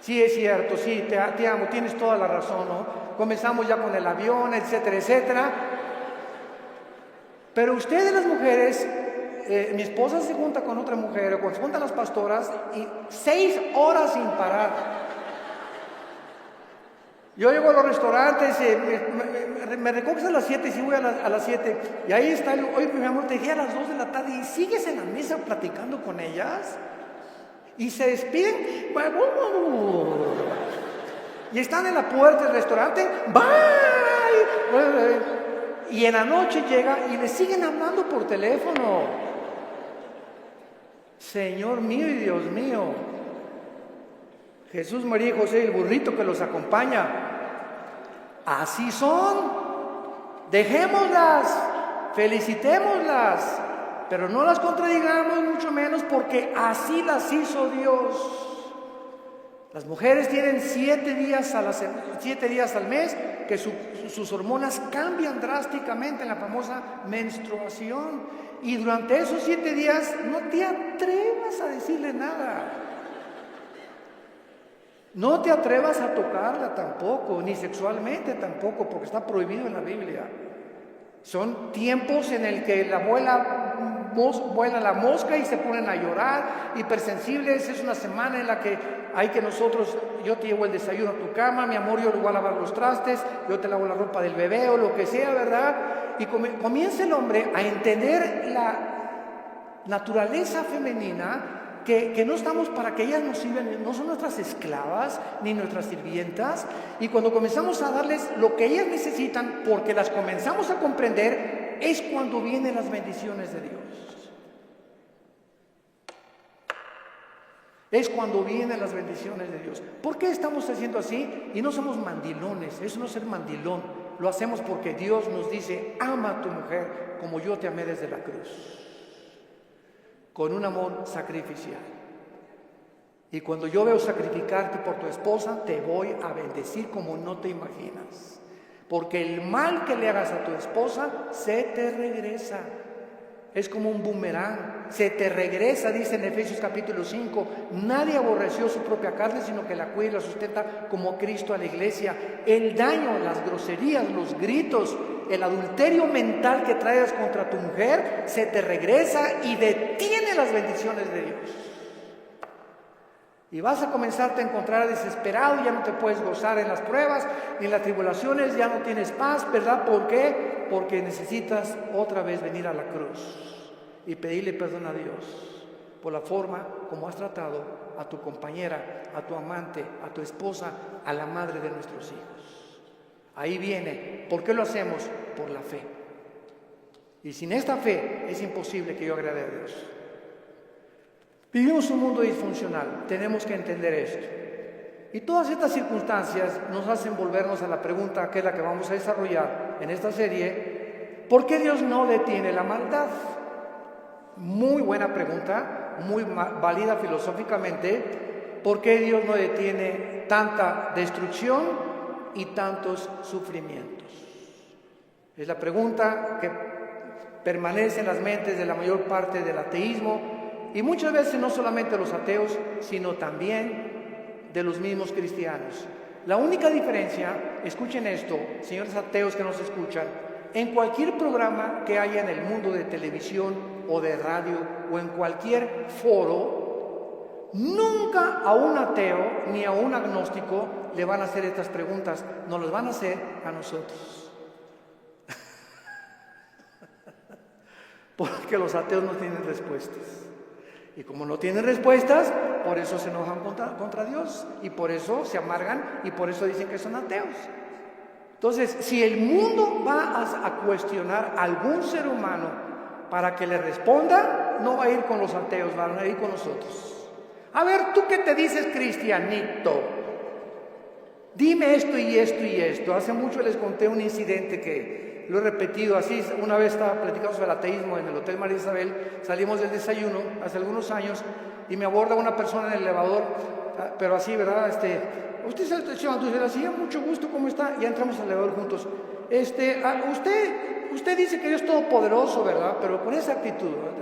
Sí, es cierto, sí, te amo, tienes toda la razón, ¿no? Comenzamos ya con el avión, etcétera, etcétera. Pero ustedes las mujeres, mi esposa se junta con otra mujer, o cuando se juntan las pastoras, y 6 horas sin parar. Yo llego a los restaurantes, me recoges a las 7, sí voy a las 7, y ahí está, oye, mi amor, te dejé a las 2 de la tarde, y sigues en la mesa platicando con ellas. Y se despiden y están en la puerta del restaurante, bye, y en la noche llega y le siguen hablando por teléfono. Señor mío y Dios mío, Jesús, María y José, el burrito que los acompaña, así son. Dejémoslas, felicitémoslas, pero no las contradigamos, mucho menos, porque así las hizo Dios. Las mujeres tienen 7 días al mes que sus hormonas cambian drásticamente en la famosa menstruación. Y durante esos 7 días no te atrevas a decirle nada. No te atrevas a tocarla tampoco, ni sexualmente tampoco, porque está prohibido en la Biblia. Son tiempos en el que vuela la mosca y se ponen a llorar, hipersensibles. Es una semana en la que hay que yo te llevo el desayuno a tu cama, mi amor, yo le voy a lavar los trastes, yo te lavo la ropa del bebé o lo que sea, ¿verdad? Y comienza el hombre a entender la naturaleza femenina, que no estamos para que ellas nos sirvan, no son nuestras esclavas ni nuestras sirvientas, y cuando comenzamos a darles lo que ellas necesitan, porque las comenzamos a comprender, es cuando vienen las bendiciones de Dios. Es cuando vienen las bendiciones de Dios. ¿Por qué estamos haciendo así? Y no somos mandilones, eso no es ser mandilón. Lo hacemos porque Dios nos dice, ama a tu mujer como yo te amé desde la cruz, con un amor sacrificial. Y cuando yo veo sacrificarte por tu esposa, te voy a bendecir como no te imaginas. Porque el mal que le hagas a tu esposa se te regresa. Es como un boomerang, se te regresa, dice en Efesios capítulo 5. Nadie aborreció su propia carne, sino que la cuida y la sustenta como Cristo a la iglesia. El daño, las groserías, los gritos, el adulterio mental que traes contra tu mujer, se te regresa y detiene las bendiciones de Dios. Y vas a comenzarte a encontrar desesperado, ya no te puedes gozar en las pruebas, ni en las tribulaciones, ya no tienes paz, ¿verdad? ¿Por qué? Porque necesitas otra vez venir a la cruz y pedirle perdón a Dios por la forma como has tratado a tu compañera, a tu amante, a tu esposa, a la madre de nuestros hijos. Ahí viene. ¿Por qué lo hacemos? Por la fe. Y sin esta fe es imposible que yo agrade a Dios. Vivimos un mundo disfuncional, tenemos que entender esto. Y todas estas circunstancias nos hacen volvernos a la pregunta, que es la que vamos a desarrollar en esta serie: ¿por qué Dios no detiene la maldad? Muy buena pregunta, muy válida filosóficamente. ¿Por qué Dios no detiene tanta destrucción y tantos sufrimientos? Es la pregunta que permanece en las mentes de la mayor parte del ateísmo. Y muchas veces no solamente los ateos, sino también de los mismos cristianos. La única diferencia, escuchen esto, señores ateos que nos escuchan, en cualquier programa que haya en el mundo de televisión o de radio o en cualquier foro, nunca a un ateo ni a un agnóstico le van a hacer estas preguntas, nos las van a hacer a nosotros. Porque los ateos no tienen respuestas. Y como no tienen respuestas, por eso se enojan contra Dios, y por eso se amargan, y por eso dicen que son ateos. Entonces, si el mundo va a cuestionar a algún ser humano para que le responda, no va a ir con los ateos, van a ir con nosotros. A ver, ¿tú qué te dices, cristianito? Dime esto y esto y esto. Hace mucho les conté un incidente que lo he repetido así. Una vez estaba platicando sobre el ateísmo en el Hotel María Isabel, salimos del desayuno hace algunos años y me aborda una persona en el elevador, pero así, ¿verdad? Usted es el señor Andrés, así, mucho gusto, ¿cómo está? Ya entramos al elevador juntos. Usted dice que Dios es todopoderoso, ¿verdad? Pero con esa actitud, ¿verdad?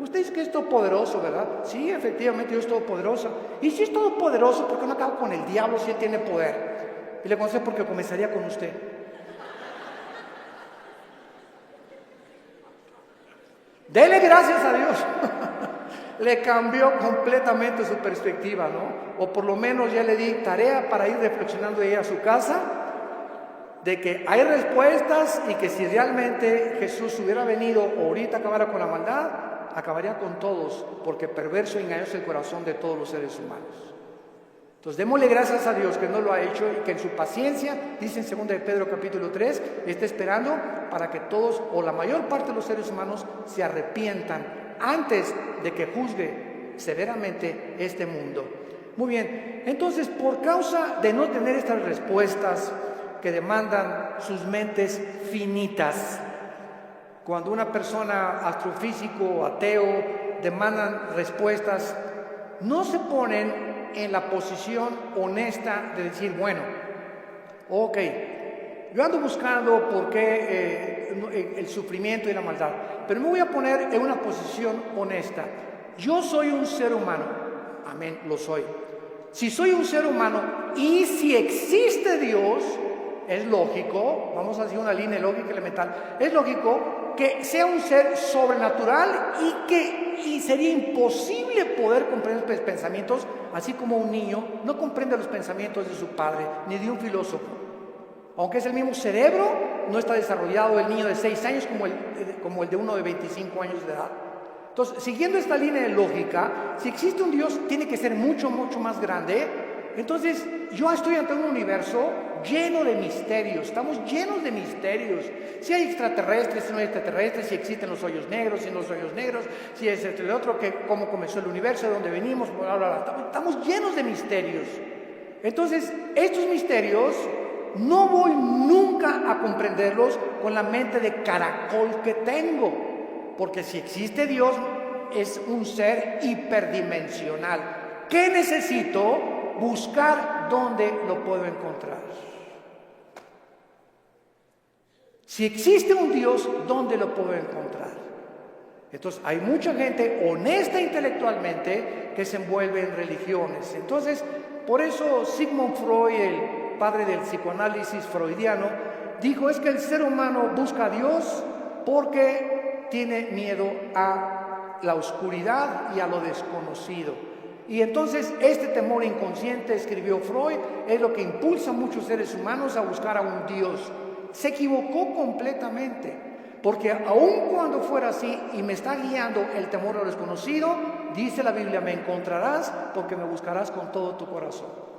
Usted dice que es todopoderoso, ¿verdad? Sí, efectivamente, Dios es todopoderoso. Y si es todopoderoso, ¿por qué no acaba con el diablo si él tiene poder? Y le contesté, porque comenzaría con usted. Dele gracias a Dios. Le cambió completamente su perspectiva, ¿no? O por lo menos ya le di tarea para ir reflexionando ella a su casa, de que hay respuestas y que si realmente Jesús hubiera venido o ahorita acabara con la maldad, acabaría con todos, porque perverso y engañoso es el corazón de todos los seres humanos. Entonces démosle gracias a Dios que no lo ha hecho y que en su paciencia, dice en 2 de Pedro capítulo 3, está esperando para que todos o la mayor parte de los seres humanos se arrepientan antes de que juzgue severamente este mundo. Muy bien, entonces por causa de no tener estas respuestas que demandan sus mentes finitas, cuando una persona astrofísico o ateo demandan respuestas, no se ponen en la posición honesta de decir, bueno, ok, yo ando buscando por qué el sufrimiento y la maldad, pero me voy a poner en una posición honesta. Yo soy un ser humano, amén, lo soy. Si soy un ser humano y si existe Dios, es lógico, vamos a hacer una línea lógica elemental, es lógico que sea un ser sobrenatural y sería imposible poder comprender los pensamientos, así como un niño no comprende los pensamientos de su padre, ni de un filósofo. Aunque es el mismo cerebro, no está desarrollado el niño de 6 años como el de uno de 25 años de edad. Entonces, siguiendo esta línea de lógica, si existe un Dios, tiene que ser mucho, mucho más grande. Entonces, yo estoy ante un universo lleno de misterios, estamos llenos de misterios. Si hay extraterrestres, si no hay extraterrestres, si existen los hoyos negros, si no los hoyos negros, si es el otro, cómo comenzó el universo, de dónde venimos, bla, bla, bla. Estamos llenos de misterios. Entonces, estos misterios no voy nunca a comprenderlos con la mente de caracol que tengo, porque si existe Dios, es un ser hiperdimensional. ¿Qué necesito? Buscar dónde lo puedo encontrar. Si existe un Dios, ¿dónde lo puedo encontrar? Entonces, hay mucha gente honesta intelectualmente que se envuelve en religiones. Entonces, por eso Sigmund Freud, el padre del psicoanálisis freudiano, dijo, es que el ser humano busca a Dios porque tiene miedo a la oscuridad y a lo desconocido. Y entonces este temor inconsciente, escribió Freud, es lo que impulsa a muchos seres humanos a buscar a un Dios. Se equivocó completamente, porque aun cuando fuera así y me está guiando el temor a lo desconocido, dice la Biblia, me encontrarás porque me buscarás con todo tu corazón.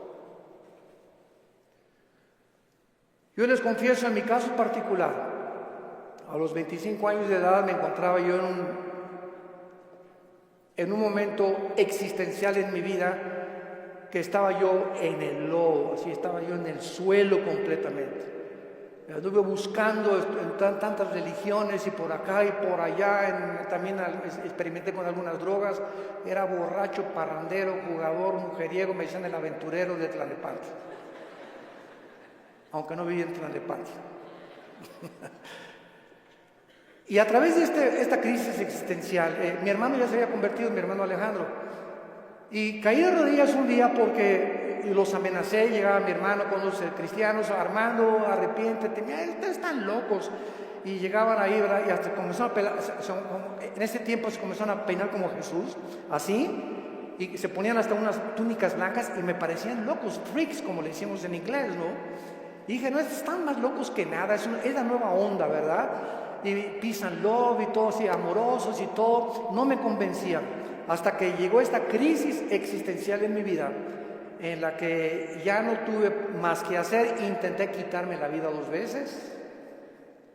Yo les confieso en mi caso particular, a los 25 años de edad me encontraba yo en un momento existencial en mi vida, que estaba yo en el lodo, así estaba yo en el suelo completamente. Anduve buscando en tantas religiones y por acá y por allá, también experimenté con algunas drogas, era borracho, parrandero, jugador, mujeriego, me decían el aventurero de Tlalnepantla, aunque no vivía en Tlalnepantla. Y a través de esta crisis existencial, mi hermano ya se había convertido en mi hermano Alejandro. Y caí de rodillas un día porque y los amenacé. Llegaba mi hermano con los cristianos: Armando, arrepiéntete, mira, ustedes están locos. Y llegaban ahí, ¿verdad? Y hasta comenzaron a peinar, en ese tiempo se comenzaron a peinar como Jesús, así, y se ponían hasta unas túnicas blancas y me parecían locos, freaks, como le decimos en inglés, ¿no? Y dije: no, están más locos que nada, es la nueva onda, ¿verdad? Y peace and love y todo así, amorosos y todo. No me convencía, hasta que llegó esta crisis existencial en mi vida, en la que ya no tuve más que hacer. Intenté quitarme la vida 2 veces.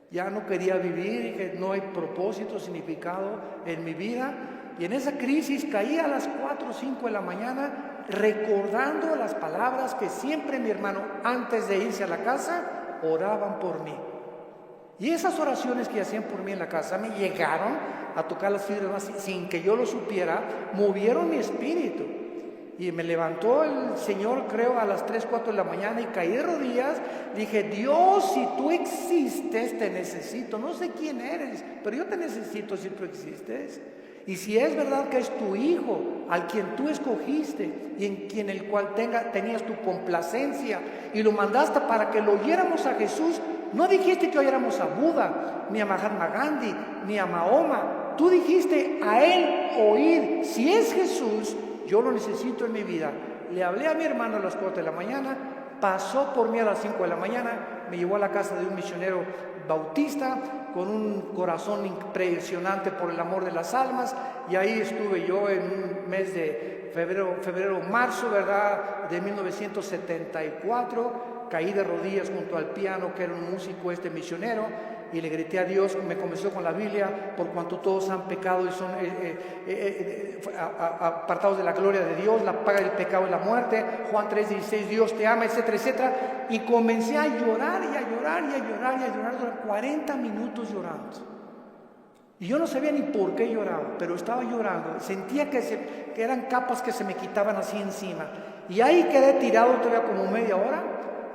Ya no quería vivir, dije: no hay propósito, significado en mi vida. Y en esa crisis caí a las 4 o 5 de la mañana recordando las palabras que siempre mi hermano, antes de irse a la casa, oraban por mí. Y esas oraciones que hacían por mí en la casa me llegaron a tocar las fibras sin que yo lo supiera, movieron mi espíritu. Y me levantó el Señor, creo, a las 3, 4 de la mañana, y caí de rodillas. Dije: Dios, si tú existes, te necesito. No sé quién eres, pero yo te necesito si tú existes. Y si es verdad que es tu Hijo, al quien tú escogiste y en quien el cual tenías tu complacencia, y lo mandaste para que lo oyéramos a Jesús, no dijiste que oyéramos a Buda, ni a Mahatma Gandhi, ni a Mahoma. Tú dijiste a Él oír. Si es Jesús, yo lo necesito en mi vida. Le hablé a mi hermano a las 4 de la mañana, pasó por mí a las 5 de la mañana, me llevó a la casa de un misionero bautista con un corazón impresionante por el amor de las almas, y ahí estuve yo en un mes de febrero, marzo, ¿verdad?, de 1974. Caí de rodillas junto al piano, que era un músico misionero, y le grité a Dios. Me comenzó con la Biblia: por cuanto todos han pecado y son apartados de la gloria de Dios, la paga del pecado es la muerte. Juan 3:16, Dios te ama, etcétera, etcétera. Y comencé a llorar y a llorar y a llorar y a llorar durante 40 minutos llorando. Y yo no sabía ni por qué lloraba, pero estaba llorando. Sentía que eran capas que se me quitaban así encima. Y ahí quedé tirado todavía como media hora.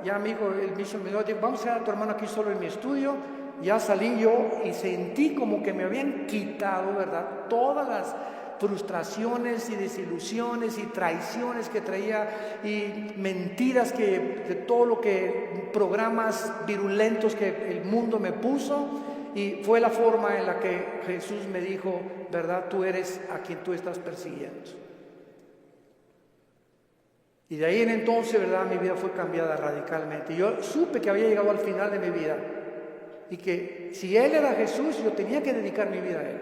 Ya me dijo el misionero: vamos a ir a tu hermano aquí solo en mi estudio. Ya salí yo y sentí como que me habían quitado, ¿verdad?, todas las frustraciones y desilusiones y traiciones que traía, y mentiras de todo lo que, programas virulentos que el mundo me puso. Y fue la forma en la que Jesús me dijo: ¿verdad? Tú eres a quien tú estás persiguiendo. Y de ahí en entonces, ¿verdad?, mi vida fue cambiada radicalmente. Yo supe que había llegado al final de mi vida, y que si Él era Jesús, yo tenía que dedicar mi vida a Él.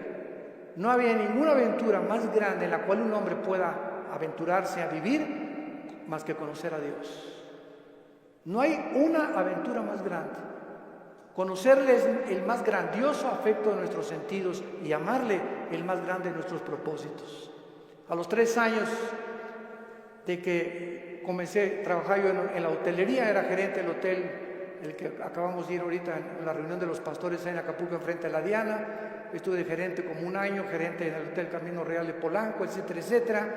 No había ninguna aventura más grande en la cual un hombre pueda aventurarse a vivir más que conocer a Dios. No hay una aventura más grande. Conocerle es el más grandioso afecto de nuestros sentidos, y amarle el más grande de nuestros propósitos. A los 3 años de que comencé a trabajar yo en la hotelería, era gerente del hotel, el que acabamos de ir ahorita en la reunión de los pastores en Acapulco, enfrente de la Diana. Estuve de gerente como 1 año, gerente en el Hotel Camino Real de Polanco, etcétera, etcétera.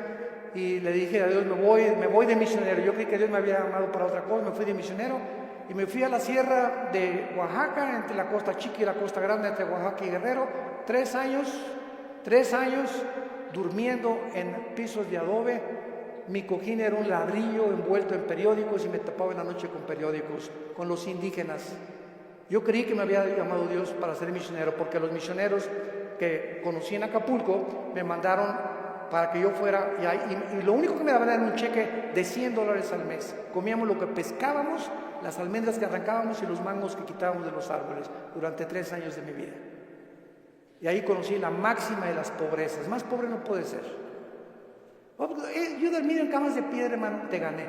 Y le dije a Dios: me voy de misionero. Yo creí que Dios me había llamado para otra cosa. Me fui de misionero y me fui a la sierra de Oaxaca, entre la Costa Chica y la Costa Grande, entre Oaxaca y Guerrero. 3 años durmiendo en pisos de adobe. Mi cojín era un ladrillo envuelto en periódicos, y me tapaba en la noche con periódicos, con los indígenas. Yo creí que me había llamado Dios para ser misionero, porque los misioneros que conocí en Acapulco me mandaron para que yo fuera, y lo único que me daban era un cheque de $100 al mes. Comíamos lo que pescábamos, las almendras que arrancábamos y los mangos que quitábamos de los árboles durante 3 años de mi vida. Y ahí conocí la máxima de las pobrezas. Más pobre no puede ser. Yo dormí en camas de piedra, hermano, te gané.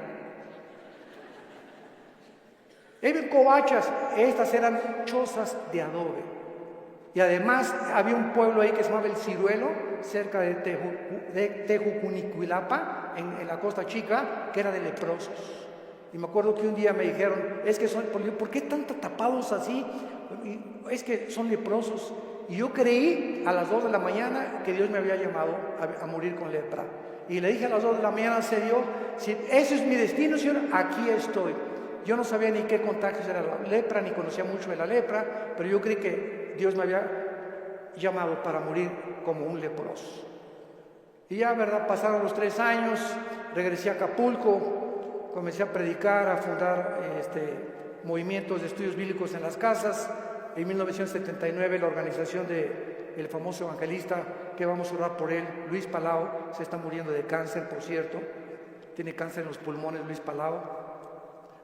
En covachas, estas eran chozas de adobe. Y además había un pueblo ahí que se llamaba El Ciruelo, cerca de Tejucunicuilapa, en la Costa Chica, que era de leprosos. Y me acuerdo que un día me dijeron: es que ¿por qué están tapados así? Es que son leprosos. Y yo creí a las 2 de la mañana que Dios me había llamado a morir con lepra. Y le dije a las 2 de la mañana: Señor, si ese es mi destino, Señor, aquí estoy. Yo no sabía ni qué contagios era la lepra, ni conocía mucho de la lepra, pero yo creí que Dios me había llamado para morir como un leproso. Y ya, ¿verdad?, pasaron los 3 años, regresé a Acapulco, comencé a predicar, a fundar movimientos de estudios bíblicos en las casas. En 1979 la organización del famoso evangelista, que vamos a orar por él, Luis Palau, se está muriendo de cáncer, por cierto, tiene cáncer en los pulmones Luis Palau.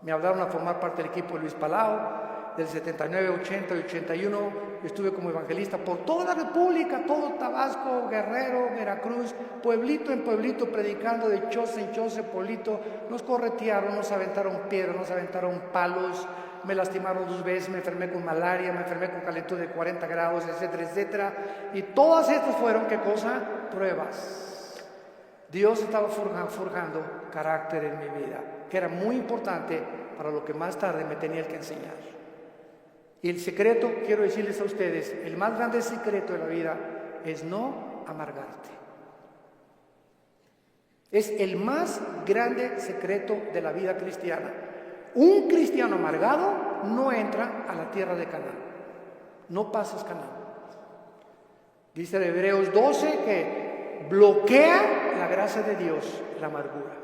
Me hablaron a formar parte del equipo de Luis Palau. Del 79, 80 y 81 estuve como evangelista por toda la República, todo Tabasco, Guerrero, Veracruz, pueblito en pueblito, predicando de choza en choza, pueblito. Nos corretearon, nos aventaron piedras, nos aventaron palos, me lastimaron 2 veces, me enfermé con malaria, me enfermé con calentura de 40 grados, etcétera, etcétera. Y todas estas fueron, ¿qué cosa? Pruebas. Dios estaba forjando carácter en mi vida, que era muy importante para lo que más tarde me tenía que enseñar. Y el secreto, quiero decirles a ustedes, el más grande secreto de la vida es no amargarte. Es el más grande secreto de la vida cristiana. Un cristiano amargado no entra a la tierra de Canaán. No pasas Canaán. Dice en Hebreos 12 que bloquea la gracia de Dios, la amargura.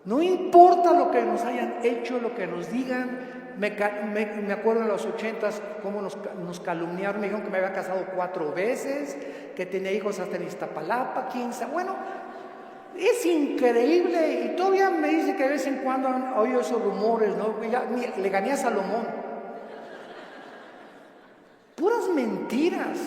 No importa lo que nos hayan hecho, lo que nos digan. Me acuerdo en los 80s cómo nos calumniaron, me dijeron que me había casado 4 veces, que tenía hijos hasta en Iztapalapa, 15. Bueno, es increíble, y todavía me dice que de vez en cuando han oído esos rumores, ¿no? Le gané a Salomón. Puras mentiras.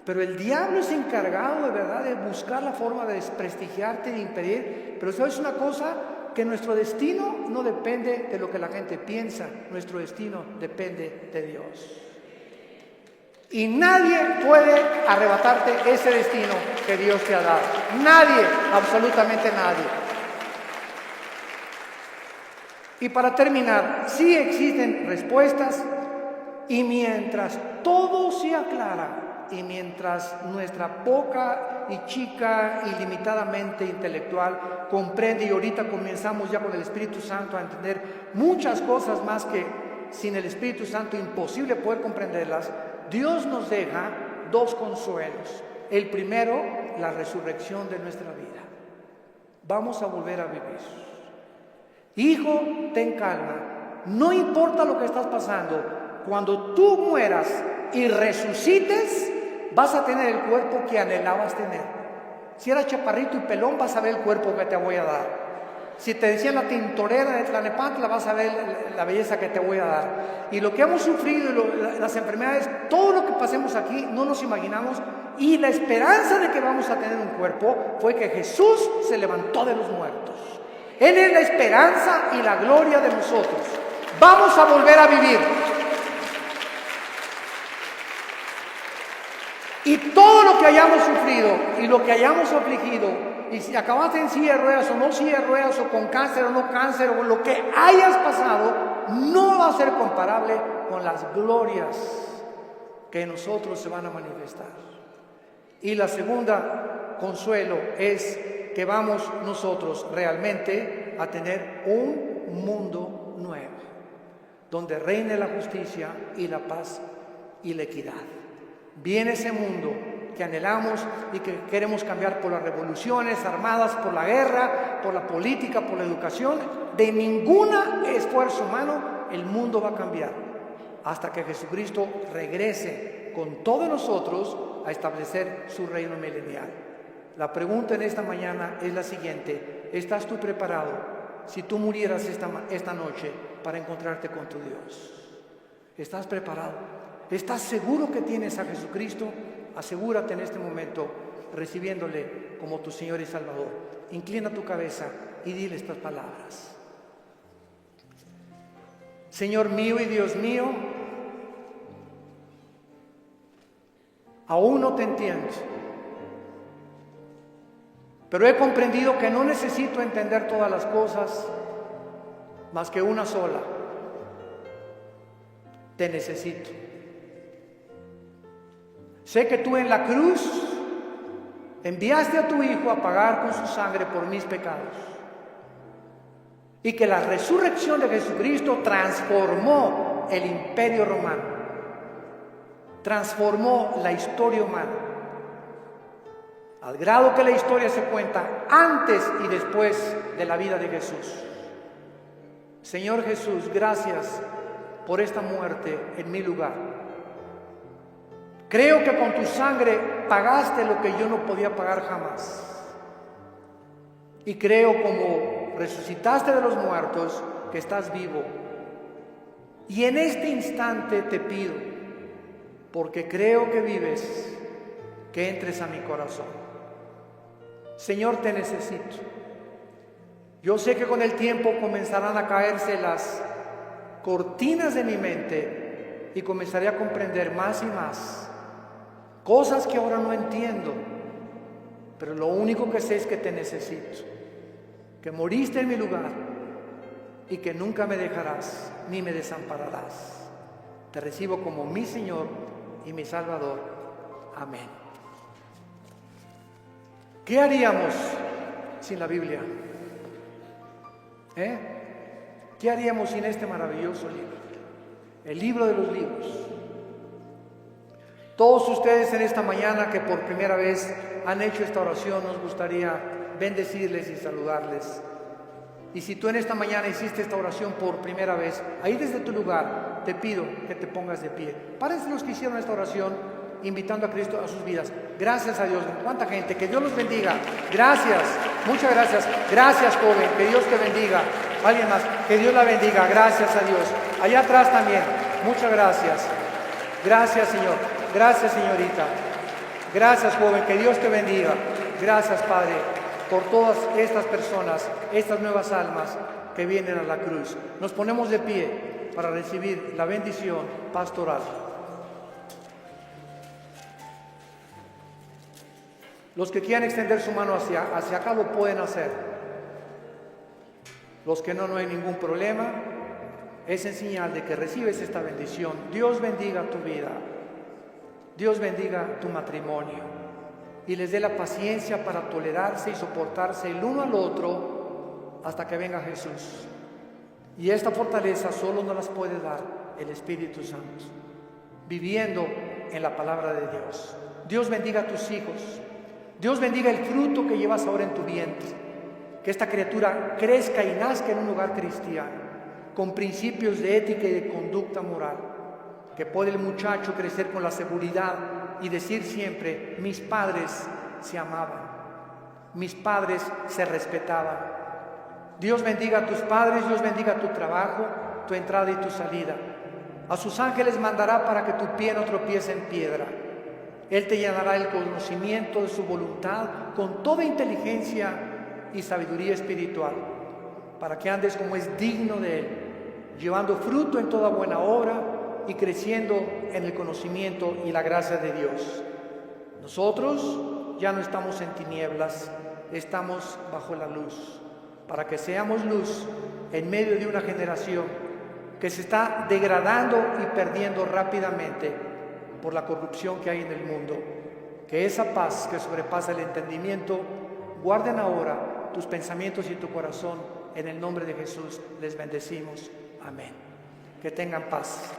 Pero el diablo es encargado de verdad de buscar la forma de desprestigiarte, de impedir. Pero ¿sabes una cosa? Que nuestro destino no depende de lo que la gente piensa, nuestro destino depende de Dios. Y nadie puede arrebatarte ese destino que Dios te ha dado. Nadie, absolutamente nadie. Y para terminar, sí existen respuestas, y mientras todo se aclara, y mientras nuestra poca y chica y limitadamente intelectual comprende, y ahorita comenzamos ya con el Espíritu Santo a entender muchas cosas más que sin el Espíritu Santo imposible poder comprenderlas, Dios nos deja 2 consuelos. El primero, la resurrección de nuestra vida. Vamos a volver a vivir. Hijo, ten calma. No importa lo que estás pasando. Cuando tú mueras y resucites, vas a tener el cuerpo que anhelabas tener. Si eras chaparrito y pelón, vas a ver el cuerpo que te voy a dar. Si te decían la tintorera de Tlalnepantla, vas a ver la belleza que te voy a dar. Y lo que hemos sufrido, las enfermedades, todo lo que pasemos aquí, no nos imaginamos. Y la esperanza de que vamos a tener un cuerpo fue que Jesús se levantó de los muertos. Él es la esperanza y la gloria de nosotros. Vamos a volver a vivir. Y todo lo que hayamos sufrido y lo que hayamos afligido, y si acabaste en silla de ruedas o no silla de ruedas, o con cáncer o no cáncer, o lo que hayas pasado, no va a ser comparable con las glorias que en nosotros se van a manifestar. Y la segunda consuelo es que vamos nosotros realmente a tener un mundo nuevo, donde reine la justicia y la paz y la equidad. Viene ese mundo que anhelamos y que queremos cambiar por las revoluciones armadas, por la guerra, por la política, por la educación. De ningún esfuerzo humano el mundo va a cambiar hasta que Jesucristo regrese con todos nosotros a establecer su reino milenial. La pregunta en esta mañana es la siguiente: ¿estás tú preparado si tú murieras esta noche para encontrarte con tu Dios? ¿Estás preparado? ¿Estás seguro que tienes a Jesucristo? Asegúrate en este momento recibiéndole como tu Señor y Salvador. Inclina tu cabeza y dile estas palabras. Señor mío y Dios mío, aún no te entiendo, pero he comprendido que no necesito entender todas las cosas, más que una sola: te necesito. Sé que tú en la cruz enviaste a tu Hijo a pagar con su sangre por mis pecados, y que la resurrección de Jesucristo transformó el imperio romano, transformó la historia humana, al grado que la historia se cuenta antes y después de la vida de Jesús. Señor Jesús, gracias por esta muerte en mi lugar. Creo que con tu sangre pagaste lo que yo no podía pagar jamás. Y creo, como resucitaste de los muertos, que estás vivo. Y en este instante te pido, porque creo que vives, que entres a mi corazón. Señor, te necesito. Yo sé que con el tiempo comenzarán a caerse las cortinas de mi mente y comenzaré a comprender más y más cosas que ahora no entiendo, pero lo único que sé es que te necesito, que moriste en mi lugar y que nunca me dejarás ni me desampararás. Te recibo como mi Señor y mi Salvador. Amén. ¿Qué haríamos sin la Biblia? ¿Qué haríamos sin este maravilloso libro? El libro de los libros. Todos ustedes en esta mañana que por primera vez han hecho esta oración, nos gustaría bendecirles y saludarles. Y si tú en esta mañana hiciste esta oración por primera vez, ahí desde tu lugar te pido que te pongas de pie. Párense los que hicieron esta oración invitando a Cristo a sus vidas. Gracias a Dios. ¿Cuánta gente? Que Dios los bendiga. Gracias. Muchas gracias. Gracias, joven. Que Dios te bendiga. Alguien más. Que Dios la bendiga. Gracias a Dios. Allá atrás también. Muchas gracias. Gracias, Señor. Gracias, señorita. Gracias, joven. Que Dios te bendiga. Gracias, Padre, por todas estas personas, estas nuevas almas que vienen a la cruz. Nos ponemos de pie para recibir la bendición pastoral. Los que quieran extender su mano hacia acá lo pueden hacer. Los que no, no hay ningún problema. Es en señal de que recibes esta bendición. Dios bendiga tu vida. Dios bendiga tu matrimonio. Y les dé la paciencia para tolerarse y soportarse el uno al otro hasta que venga Jesús. Y esta fortaleza solo nos las puede dar el Espíritu Santo, viviendo en la palabra de Dios. Dios bendiga a tus hijos. Dios bendiga el fruto que llevas ahora en tu vientre. Que esta criatura crezca y nazca en un hogar cristiano, con principios de ética y de conducta moral. Que pueda el muchacho crecer con la seguridad y decir siempre: mis padres se amaban, mis padres se respetaban. Dios bendiga a tus padres, Dios bendiga tu trabajo, tu entrada y tu salida. A sus ángeles mandará para que tu pie no tropiece en piedra. Él te llenará el conocimiento de su voluntad con toda inteligencia y sabiduría espiritual, para que andes como es digno de Él, llevando fruto en toda buena obra y creciendo en el conocimiento y la gracia de Dios. Nosotros ya no estamos en tinieblas, estamos bajo la luz, para que seamos luz en medio de una generación que se está degradando y perdiendo rápidamente por la corrupción que hay en el mundo. Que esa paz que sobrepasa el entendimiento guarden ahora tus pensamientos y tu corazón. En el nombre de Jesús les bendecimos. Amén. Que tengan paz.